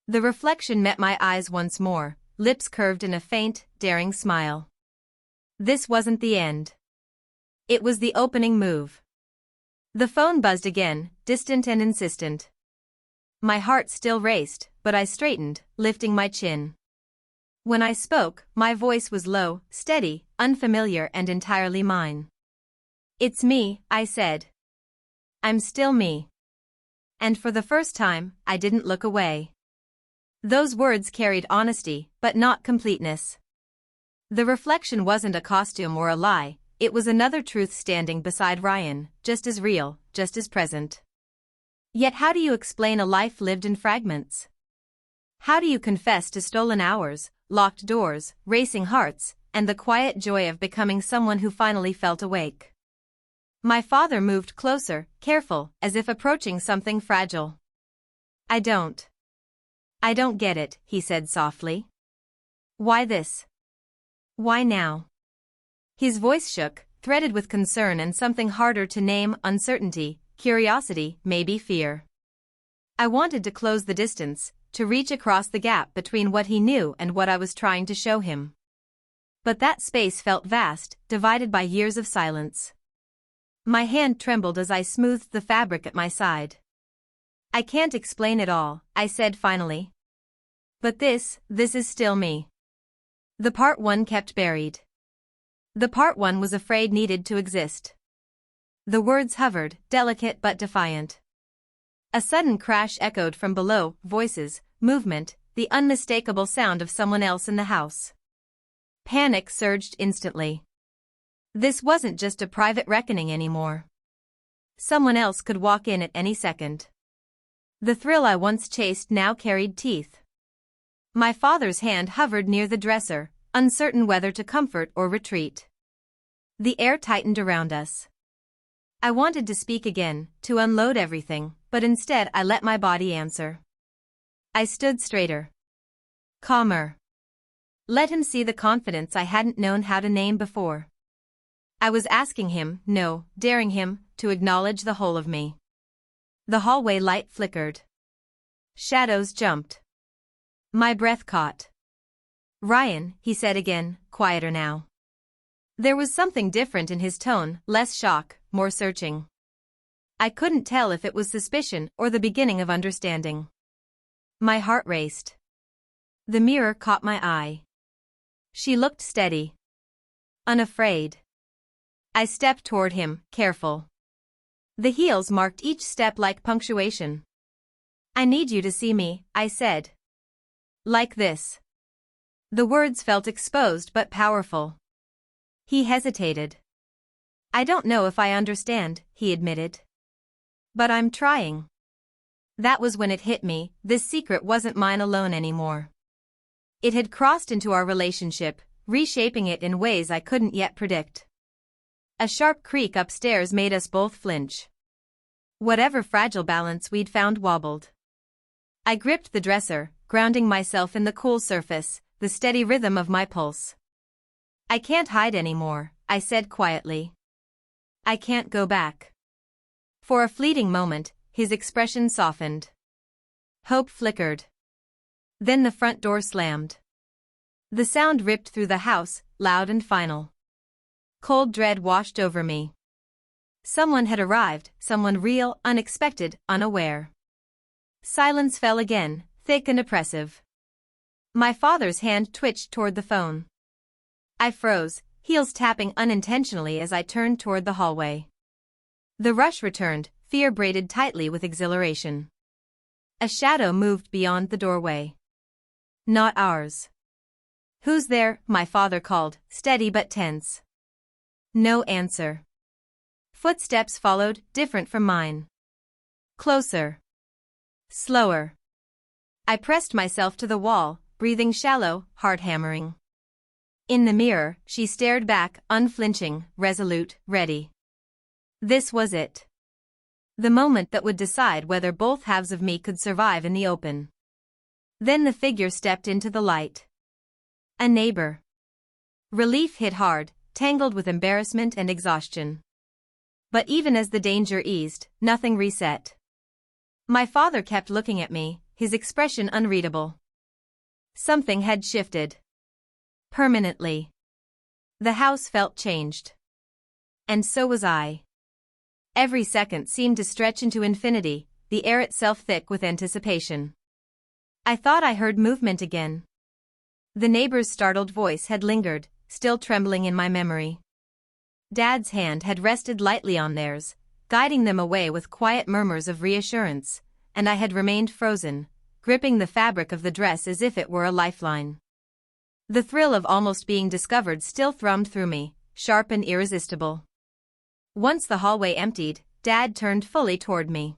The reflection met my eyes once more, lips curved in a faint, daring smile. This wasn't the end. It was the opening move. The phone buzzed again, distant and insistent. My heart still raced, but I straightened, lifting my chin. When I spoke, my voice was low, steady, unfamiliar and entirely mine. "It's me," I said. "I'm still me." And for the first time, I didn't look away. Those words carried honesty, but not completeness. The reflection wasn't a costume or a lie, it was another truth standing beside Ryan, just as real, just as present. Yet how do you explain a life lived in fragments? How do you confess to stolen hours, locked doors, racing hearts, and the quiet joy of becoming someone who finally felt awake? My father moved closer, careful, as if approaching something fragile. I don't get it," he said softly. "Why this? Why now?" His voice shook, threaded with concern and something harder to name, uncertainty, curiosity, maybe fear. I wanted to close the distance, to reach across the gap between what he knew and what I was trying to show him. But that space felt vast, divided by years of silence. My hand trembled as I smoothed the fabric at my side. "I can't explain it all," I said finally. "But this is still me." The part one kept buried. The part one was afraid needed to exist. The words hovered, delicate but defiant. A sudden crash echoed from below, voices, movement, the unmistakable sound of someone else in the house. Panic surged instantly. This wasn't just a private reckoning anymore. Someone else could walk in at any second. The thrill I once chased now carried teeth. My father's hand hovered near the dresser, uncertain whether to comfort or retreat. The air tightened around us. I wanted to speak again, to unload everything, but instead I let my body answer. I stood straighter. Calmer. Let him see the confidence I hadn't known how to name before. I was asking him, no, daring him, to acknowledge the whole of me. The hallway light flickered. Shadows jumped. My breath caught. "Ryan," he said again, quieter now. There was something different in his tone, less shock, more searching. I couldn't tell if it was suspicion or the beginning of understanding. My heart raced. The mirror caught my eye. She looked steady. Unafraid. I stepped toward him, careful. The heels marked each step like punctuation. "I need you to see me," I said. "Like this." The words felt exposed but powerful. He hesitated. "I don't know if I understand," he admitted. "But I'm trying." That was when it hit me, this secret wasn't mine alone anymore. It had crossed into our relationship, reshaping it in ways I couldn't yet predict. A sharp creak upstairs made us both flinch. Whatever fragile balance we'd found wobbled. I gripped the dresser, grounding myself in the cool surface, the steady rhythm of my pulse. "I can't hide anymore," I said quietly. "I can't go back." For a fleeting moment, his expression softened. Hope flickered. Then the front door slammed. The sound ripped through the house, loud and final. Cold dread washed over me. Someone had arrived, someone real, unexpected, unaware. Silence fell again, thick and oppressive. My father's hand twitched toward the phone. I froze, heels tapping unintentionally as I turned toward the hallway. The rush returned, fear braided tightly with exhilaration. A shadow moved beyond the doorway. Not ours. "Who's there?" my father called, steady but tense. No answer. Footsteps followed, different from mine. Closer. Slower. I pressed myself to the wall, breathing shallow, heart hammering. In the mirror, she stared back, unflinching, resolute, ready. This was it. The moment that would decide whether both halves of me could survive in the open. Then the figure stepped into the light. A neighbor. Relief hit hard, tangled with embarrassment and exhaustion. But even as the danger eased, nothing reset. My father kept looking at me, his expression unreadable. Something had shifted. Permanently. The house felt changed. And so was I. Every second seemed to stretch into infinity, the air itself thick with anticipation. I thought I heard movement again. The neighbor's startled voice had lingered, still trembling in my memory. Dad's hand had rested lightly on theirs, guiding them away with quiet murmurs of reassurance, and I had remained frozen, gripping the fabric of the dress as if it were a lifeline. The thrill of almost being discovered still thrummed through me, sharp and irresistible. Once the hallway emptied, Dad turned fully toward me.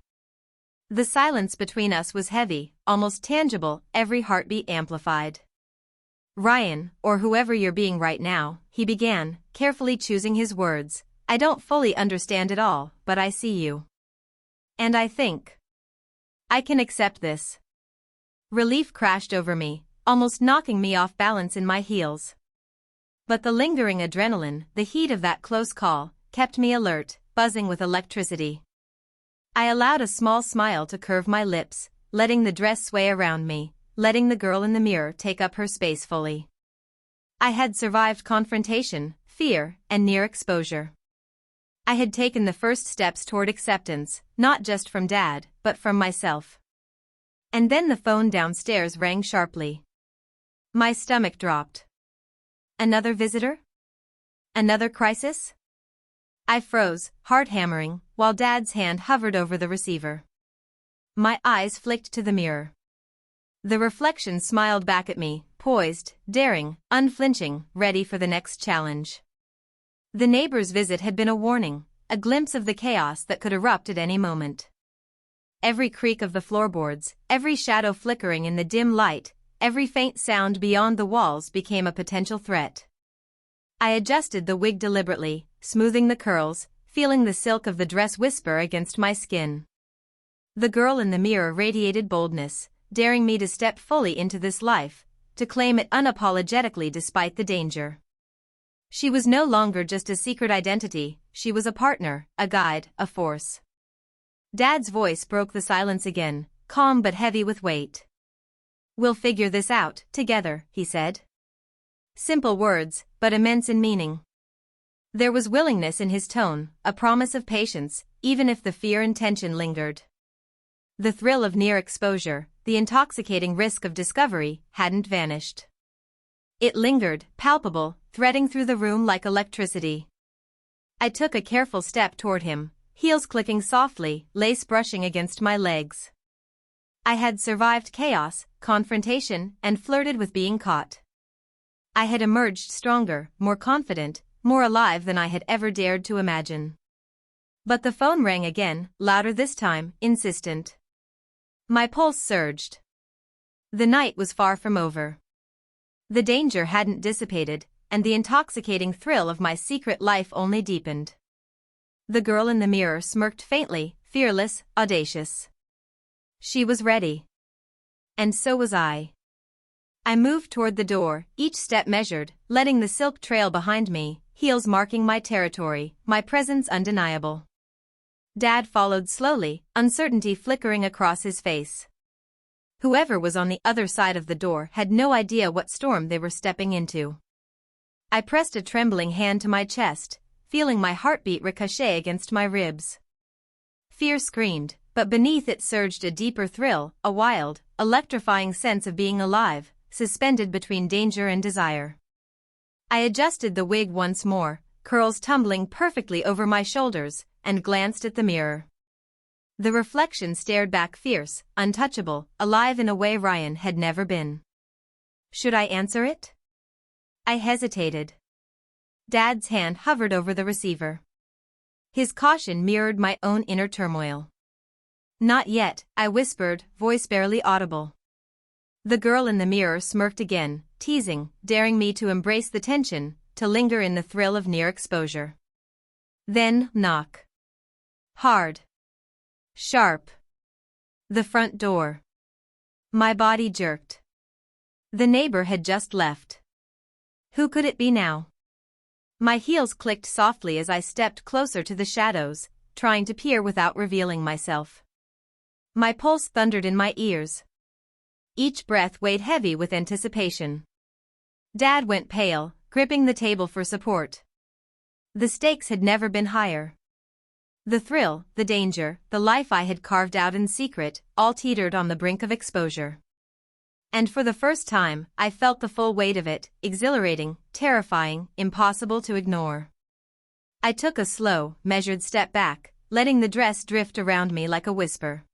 The silence between us was heavy, almost tangible, every heartbeat amplified. "Ryan, or whoever you're being right now," he began, carefully choosing his words, "I don't fully understand it all, but I see you. And I think I can accept this." Relief crashed over me, almost knocking me off balance in my heels. But the lingering adrenaline, the heat of that close call, kept me alert, buzzing with electricity. I allowed a small smile to curve my lips, letting the dress sway around me, letting the girl in the mirror take up her space fully. I had survived confrontation, fear, and near exposure. I had taken the first steps toward acceptance, not just from Dad, but from myself. And then the phone downstairs rang sharply. My stomach dropped. Another visitor? Another crisis? I froze, heart hammering, while Dad's hand hovered over the receiver. My eyes flicked to the mirror. The reflection smiled back at me, poised, daring, unflinching, ready for the next challenge. The neighbor's visit had been a warning, a glimpse of the chaos that could erupt at any moment. Every creak of the floorboards, every shadow flickering in the dim light, every faint sound beyond the walls became a potential threat. I adjusted the wig deliberately, smoothing the curls, feeling the silk of the dress whisper against my skin. The girl in the mirror radiated boldness, daring me to step fully into this life, to claim it unapologetically despite the danger. She was no longer just a secret identity, she was a partner, a guide, a force. Dad's voice broke the silence again, calm but heavy with weight. "We'll figure this out, together," he said. Simple words, but immense in meaning. There was willingness in his tone, a promise of patience, even if the fear and tension lingered. The thrill of near exposure, the intoxicating risk of discovery, hadn't vanished. It lingered, palpable, threading through the room like electricity. I took a careful step toward him, heels clicking softly, lace brushing against my legs. I had survived chaos, confrontation, and flirted with being caught. I had emerged stronger, more confident, more alive than I had ever dared to imagine. But the phone rang again, louder this time, insistent. My pulse surged. The night was far from over. The danger hadn't dissipated, and the intoxicating thrill of my secret life only deepened. The girl in the mirror smirked faintly, fearless, audacious. She was ready. And so was I. I moved toward the door, each step measured, letting the silk trail behind me, heels marking my territory, my presence undeniable. Dad followed slowly, uncertainty flickering across his face. Whoever was on the other side of the door had no idea what storm they were stepping into. I pressed a trembling hand to my chest, feeling my heartbeat ricochet against my ribs. Fear screamed, but beneath it surged a deeper thrill, a wild, electrifying sense of being alive, suspended between danger and desire. I adjusted the wig once more, curls tumbling perfectly over my shoulders, and glanced at the mirror. The reflection stared back fierce, untouchable, alive in a way Ryan had never been. Should I answer it? I hesitated. Dad's hand hovered over the receiver. His caution mirrored my own inner turmoil. "Not yet," I whispered, voice barely audible. The girl in the mirror smirked again, teasing, daring me to embrace the tension, to linger in the thrill of near exposure. Then, knock. Hard. Sharp. The front door. My body jerked. The neighbor had just left. Who could it be now? My heels clicked softly as I stepped closer to the shadows, trying to peer without revealing myself. My pulse thundered in my ears. Each breath weighed heavy with anticipation. Dad went pale, gripping the table for support. The stakes had never been higher. The thrill, the danger, the life I had carved out in secret, all teetered on the brink of exposure. And for the first time, I felt the full weight of it, exhilarating, terrifying, impossible to ignore. I took a slow, measured step back, letting the dress drift around me like a whisper.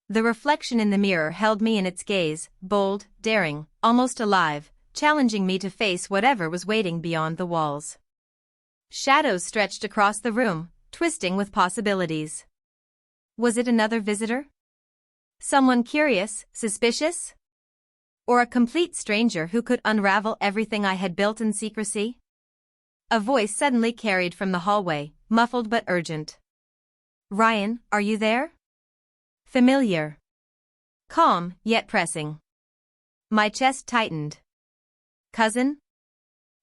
The reflection in the mirror held me in its gaze, bold, daring, almost alive, challenging me to face whatever was waiting beyond the walls. Shadows stretched across the room, twisting with possibilities. Was it another visitor? Someone curious, suspicious? Or a complete stranger who could unravel everything I had built in secrecy? A voice suddenly carried from the hallway, muffled but urgent. "Ryan, are you there?" Familiar. Calm, yet pressing. My chest tightened. Cousin?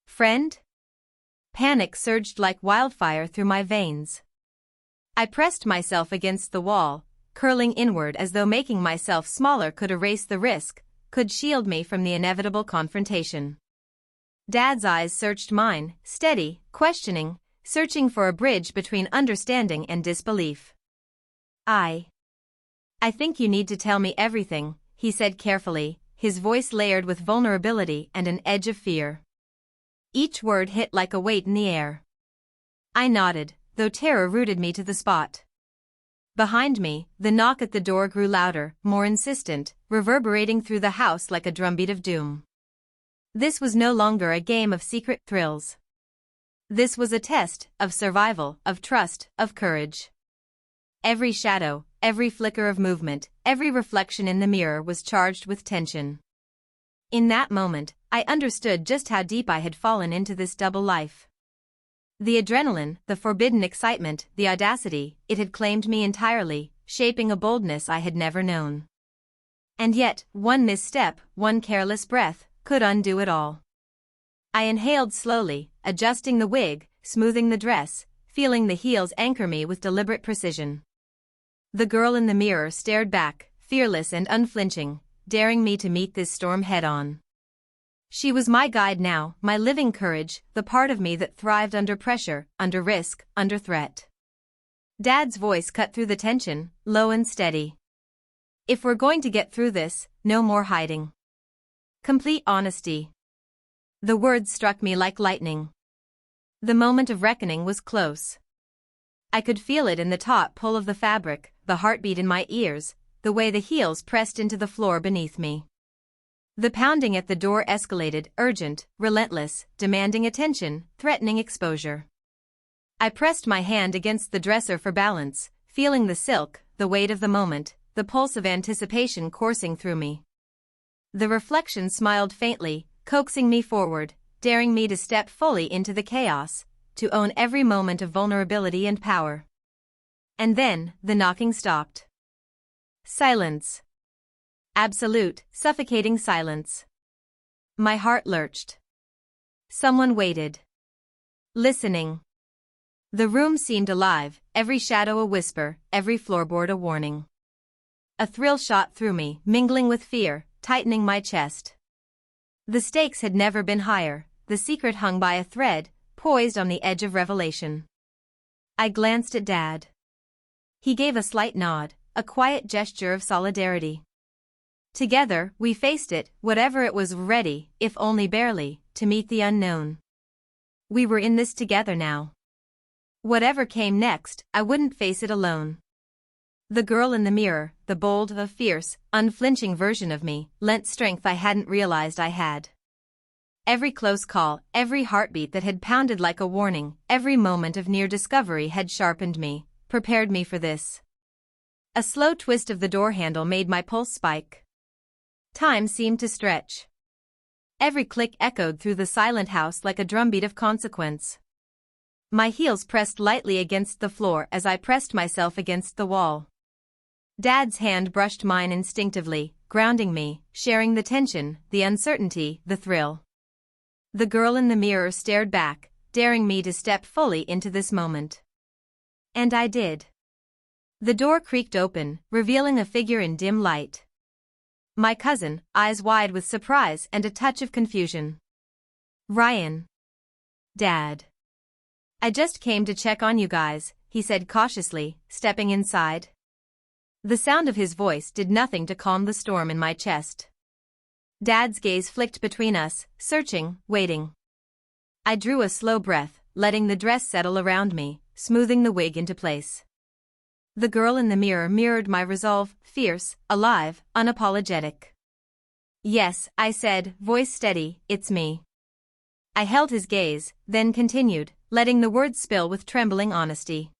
Friend? Panic surged like wildfire through my veins. I pressed myself against the wall, curling inward as though making myself smaller could erase the risk, could shield me from the inevitable confrontation. Dad's eyes searched mine, steady, questioning, searching for a bridge between understanding and disbelief. I think you need to tell me everything," he said carefully, his voice layered with vulnerability and an edge of fear. Each word hit like a weight in the air. I nodded, though terror rooted me to the spot. Behind me, the knock at the door grew louder, more insistent, reverberating through the house like a drumbeat of doom. This was no longer a game of secret thrills. This was a test of survival, of trust, of courage. Every shadow, every flicker of movement, every reflection in the mirror was charged with tension. In that moment, I understood just how deep I had fallen into this double life. The adrenaline, the forbidden excitement, the audacity, it had claimed me entirely, shaping a boldness I had never known. And yet, one misstep, one careless breath, could undo it all. I inhaled slowly, adjusting the wig, smoothing the dress, feeling the heels anchor me with deliberate precision. The girl in the mirror stared back, fearless and unflinching, daring me to meet this storm head-on. She was my guide now, my living courage, the part of me that thrived under pressure, under risk, under threat. Dad's voice cut through the tension, low and steady. If we're going to get through this, no more hiding. Complete honesty. The words struck me like lightning. The moment of reckoning was close. I could feel it in the taut pull of the fabric, the heartbeat in my ears, the way the heels pressed into the floor beneath me. The pounding at the door escalated, urgent, relentless, demanding attention, threatening exposure. I pressed my hand against the dresser for balance, feeling the silk, the weight of the moment, the pulse of anticipation coursing through me. The reflection smiled faintly, coaxing me forward, daring me to step fully into the chaos, to own every moment of vulnerability and power. And then, the knocking stopped. Silence. Absolute, suffocating silence. My heart lurched. Someone waited. Listening. The room seemed alive, every shadow a whisper, every floorboard a warning. A thrill shot through me, mingling with fear, tightening my chest. The stakes had never been higher, the secret hung by a thread, poised on the edge of revelation. I glanced at Dad. He gave a slight nod, a quiet gesture of solidarity. Together, we faced it, whatever it was, ready, if only barely, to meet the unknown. We were in this together now. Whatever came next, I wouldn't face it alone. The girl in the mirror, the bold, the fierce, unflinching version of me, lent strength I hadn't realized I had. Every close call, every heartbeat that had pounded like a warning, every moment of near discovery had sharpened me, prepared me for this. A slow twist of the door handle made my pulse spike. Time seemed to stretch. Every click echoed through the silent house like a drumbeat of consequence. My heels pressed lightly against the floor as I pressed myself against the wall. Dad's hand brushed mine instinctively, grounding me, sharing the tension, the uncertainty, the thrill. The girl in the mirror stared back, daring me to step fully into this moment. And I did. The door creaked open, revealing a figure in dim light. My cousin, eyes wide with surprise and a touch of confusion. Ryan. Dad. I just came to check on you guys, he said cautiously, stepping inside. The sound of his voice did nothing to calm the storm in my chest. Dad's gaze flicked between us, searching, waiting. I drew a slow breath, letting the dress settle around me, smoothing the wig into place. The girl in the mirror mirrored my resolve, fierce, alive, unapologetic. Yes, I said, voice steady, it's me. I held his gaze, then continued, letting the words spill with trembling honesty.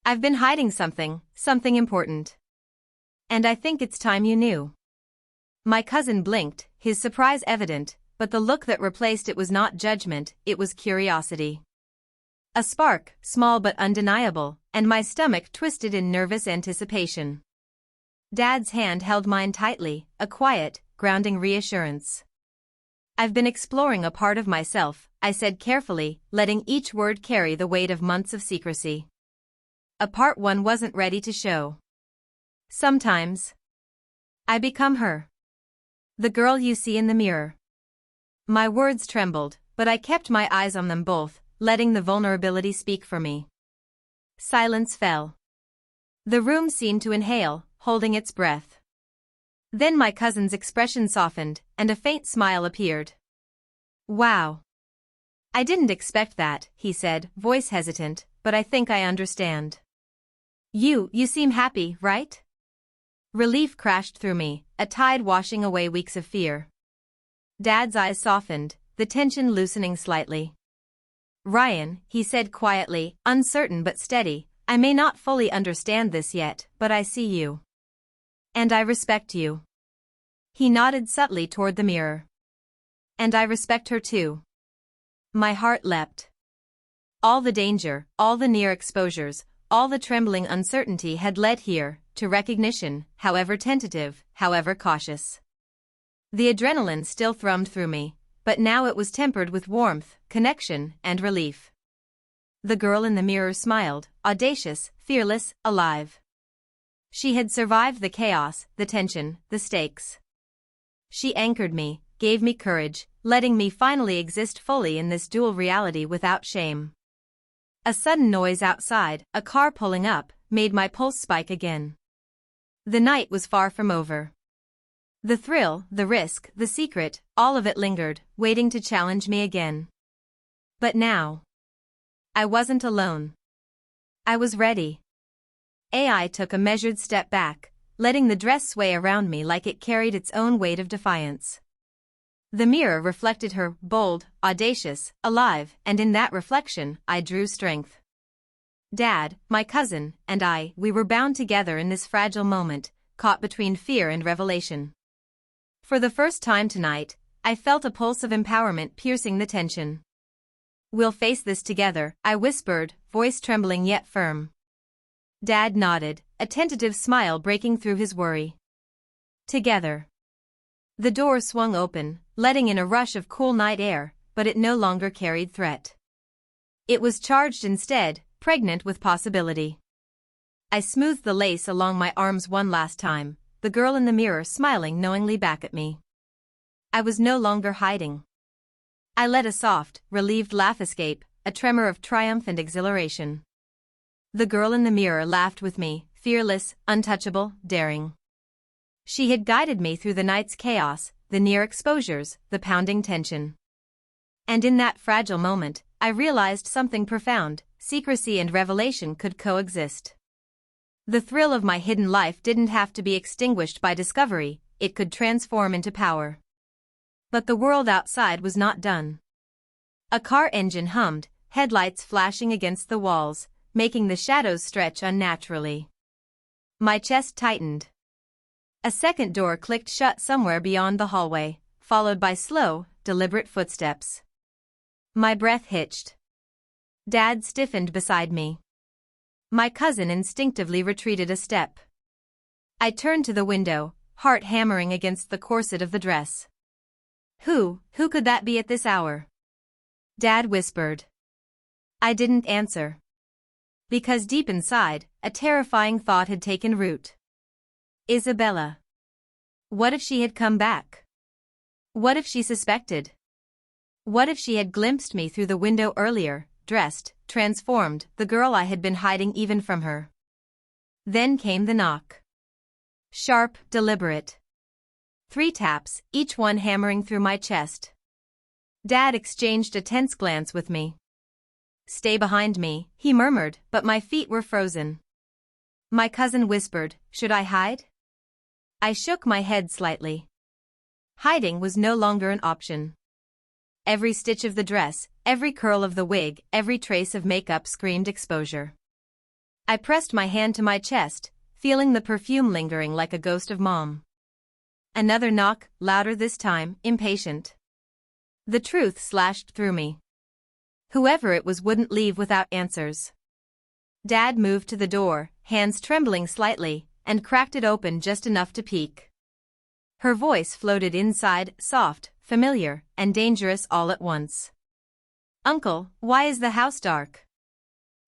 I've been hiding something important. And I think it's time you knew. My cousin blinked, his surprise evident, but the look that replaced it was not judgment, it was curiosity. A spark, small but undeniable, and my stomach twisted in nervous anticipation. Dad's hand held mine tightly, a quiet, grounding reassurance. I've been exploring a part of myself, I said carefully, letting each word carry the weight of months of secrecy. A part one wasn't ready to show. Sometimes I become her. The girl you see in the mirror. My words trembled, but I kept my eyes on them both, letting the vulnerability speak for me. Silence fell. The room seemed to inhale, holding its breath. Then my cousin's expression softened, and a faint smile appeared. Wow. I didn't expect that, he said, voice hesitant, but I think I understand. You seem happy, right? Relief crashed through me, a tide washing away weeks of fear. Dad's eyes softened, the tension loosening slightly. Ryan, he said quietly, uncertain but steady, I may not fully understand this yet, but I see you. And I respect you. He nodded subtly toward the mirror. And I respect her too. My heart leapt. All the danger, all the near exposures, all the trembling uncertainty had led here, to recognition, however tentative, however cautious. The adrenaline still thrummed through me, but now it was tempered with warmth, connection, and relief. The girl in the mirror smiled, audacious, fearless, alive. She had survived the chaos, the tension, the stakes. She anchored me, gave me courage, letting me finally exist fully in this dual reality without shame. A sudden noise outside, a car pulling up, made my pulse spike again. The night was far from over. The thrill, the risk, the secret, all of it lingered, waiting to challenge me again. But now, I wasn't alone. I was ready. I took a measured step back, letting the dress sway around me like it carried its own weight of defiance. The mirror reflected her, bold, audacious, alive, and in that reflection, I drew strength. Dad, my cousin, and we were bound together in this fragile moment, caught between fear and revelation. For the first time tonight, I felt a pulse of empowerment piercing the tension. "We'll face this together," I whispered, voice trembling yet firm. Dad nodded, a tentative smile breaking through his worry. Together. The door swung open, letting in a rush of cool night air, but it no longer carried threat. It was charged instead, pregnant with possibility. I smoothed the lace along my arms one last time, the girl in the mirror smiling knowingly back at me. I was no longer hiding. I let a soft, relieved laugh escape, a tremor of triumph and exhilaration. The girl in the mirror laughed with me, fearless, untouchable, daring. She had guided me through the night's chaos, the near exposures, the pounding tension. And in that fragile moment, I realized something profound: secrecy and revelation could coexist. The thrill of my hidden life didn't have to be extinguished by discovery, it could transform into power. But the world outside was not done. A car engine hummed, headlights flashing against the walls, making the shadows stretch unnaturally. My chest tightened. A second door clicked shut somewhere beyond the hallway, followed by slow, deliberate footsteps. My breath hitched. Dad stiffened beside me. My cousin instinctively retreated a step. I turned to the window, heart hammering against the corset of the dress. Who could that be at this hour? Dad whispered. I didn't answer. Because deep inside, a terrifying thought had taken root. Isabella. What if she had come back? What if she suspected? What if she had glimpsed me through the window earlier, dressed, transformed, the girl I had been hiding even from her? Then came the knock. Sharp, deliberate. 3 taps, each one hammering through my chest. Dad exchanged a tense glance with me. Stay behind me, he murmured, but my feet were frozen. My cousin whispered, should I hide? I shook my head slightly. Hiding was no longer an option. Every stitch of the dress, every curl of the wig, every trace of makeup screamed exposure. I pressed my hand to my chest, feeling the perfume lingering like a ghost of Mom. Another knock, louder this time, impatient. The truth slashed through me. Whoever it was wouldn't leave without answers. Dad moved to the door, hands trembling slightly, and cracked it open just enough to peek. Her voice floated inside, soft, familiar, and dangerous all at once. Uncle, why is the house dark?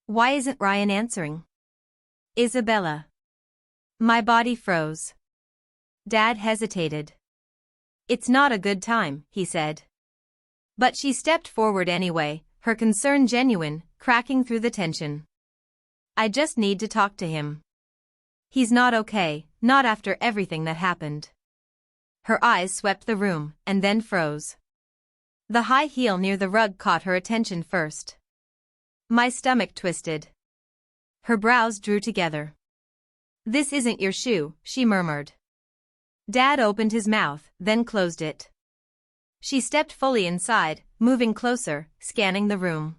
Why isn't Ryan answering? Isabella. My body froze. Dad hesitated. It's not a good time, he said. But she stepped forward anyway, her concern genuine, cracking through the tension. I just need to talk to him. He's not okay, not after everything that happened. Her eyes swept the room, and then froze. The high heel near the rug caught her attention first. My stomach twisted. Her brows drew together. This isn't your shoe, she murmured. Dad opened his mouth, then closed it. She stepped fully inside, moving closer, scanning the room.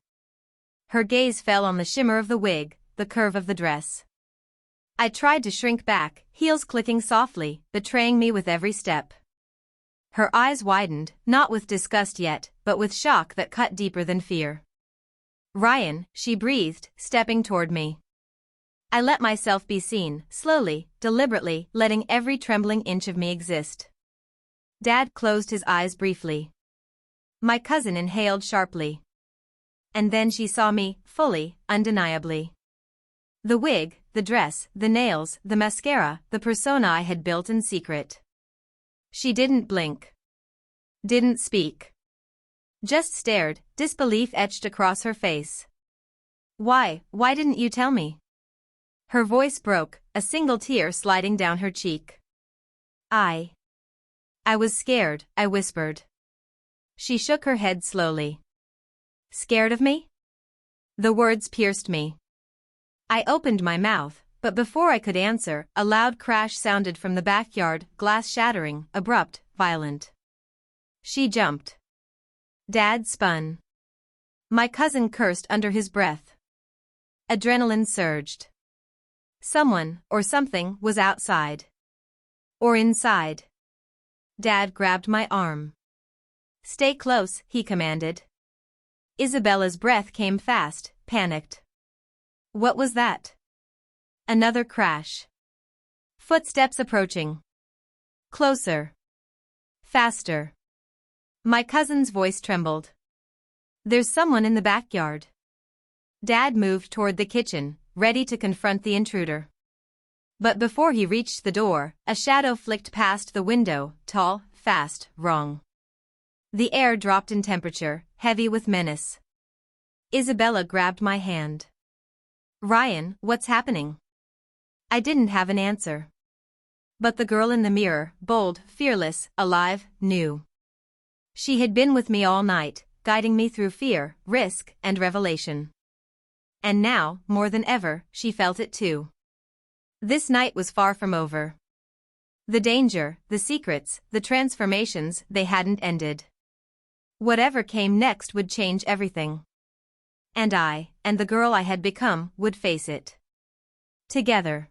Her gaze fell on the shimmer of the wig, the curve of the dress. I tried to shrink back, heels clicking softly, betraying me with every step. Her eyes widened, not with disgust yet, but with shock that cut deeper than fear. Ryan, she breathed, stepping toward me. I let myself be seen, slowly, deliberately, letting every trembling inch of me exist. Dad closed his eyes briefly. My cousin inhaled sharply. And then she saw me, fully, undeniably. The wig, the dress, the nails, the mascara, the persona I had built in secret. She didn't blink. Didn't speak. Just stared, disbelief etched across her face. Why didn't you tell me? Her voice broke, a single tear sliding down her cheek. I was scared, I whispered. She shook her head slowly. Scared of me? The words pierced me. I opened my mouth, but before I could answer, a loud crash sounded from the backyard, glass shattering, abrupt, violent. She jumped. Dad spun. My cousin cursed under his breath. Adrenaline surged. Someone, or something, was outside. Or inside. Dad grabbed my arm. Stay close, he commanded. Isabella's breath came fast, panicked. What was that? Another crash. Footsteps approaching. Closer. Faster. My cousin's voice trembled. There's someone in the backyard. Dad moved toward the kitchen, ready to confront the intruder. But before he reached the door, a shadow flicked past the window, tall, fast, wrong. The air dropped in temperature, heavy with menace. Isabella grabbed my hand. Ryan, what's happening? I didn't have an answer. But the girl in the mirror, bold, fearless, alive, knew. She had been with me all night, guiding me through fear, risk, and revelation. And now, more than ever, she felt it too. This night was far from over. The danger, the secrets, the transformations, they hadn't ended. Whatever came next would change everything. And I, and the girl I had become, would face it. Together.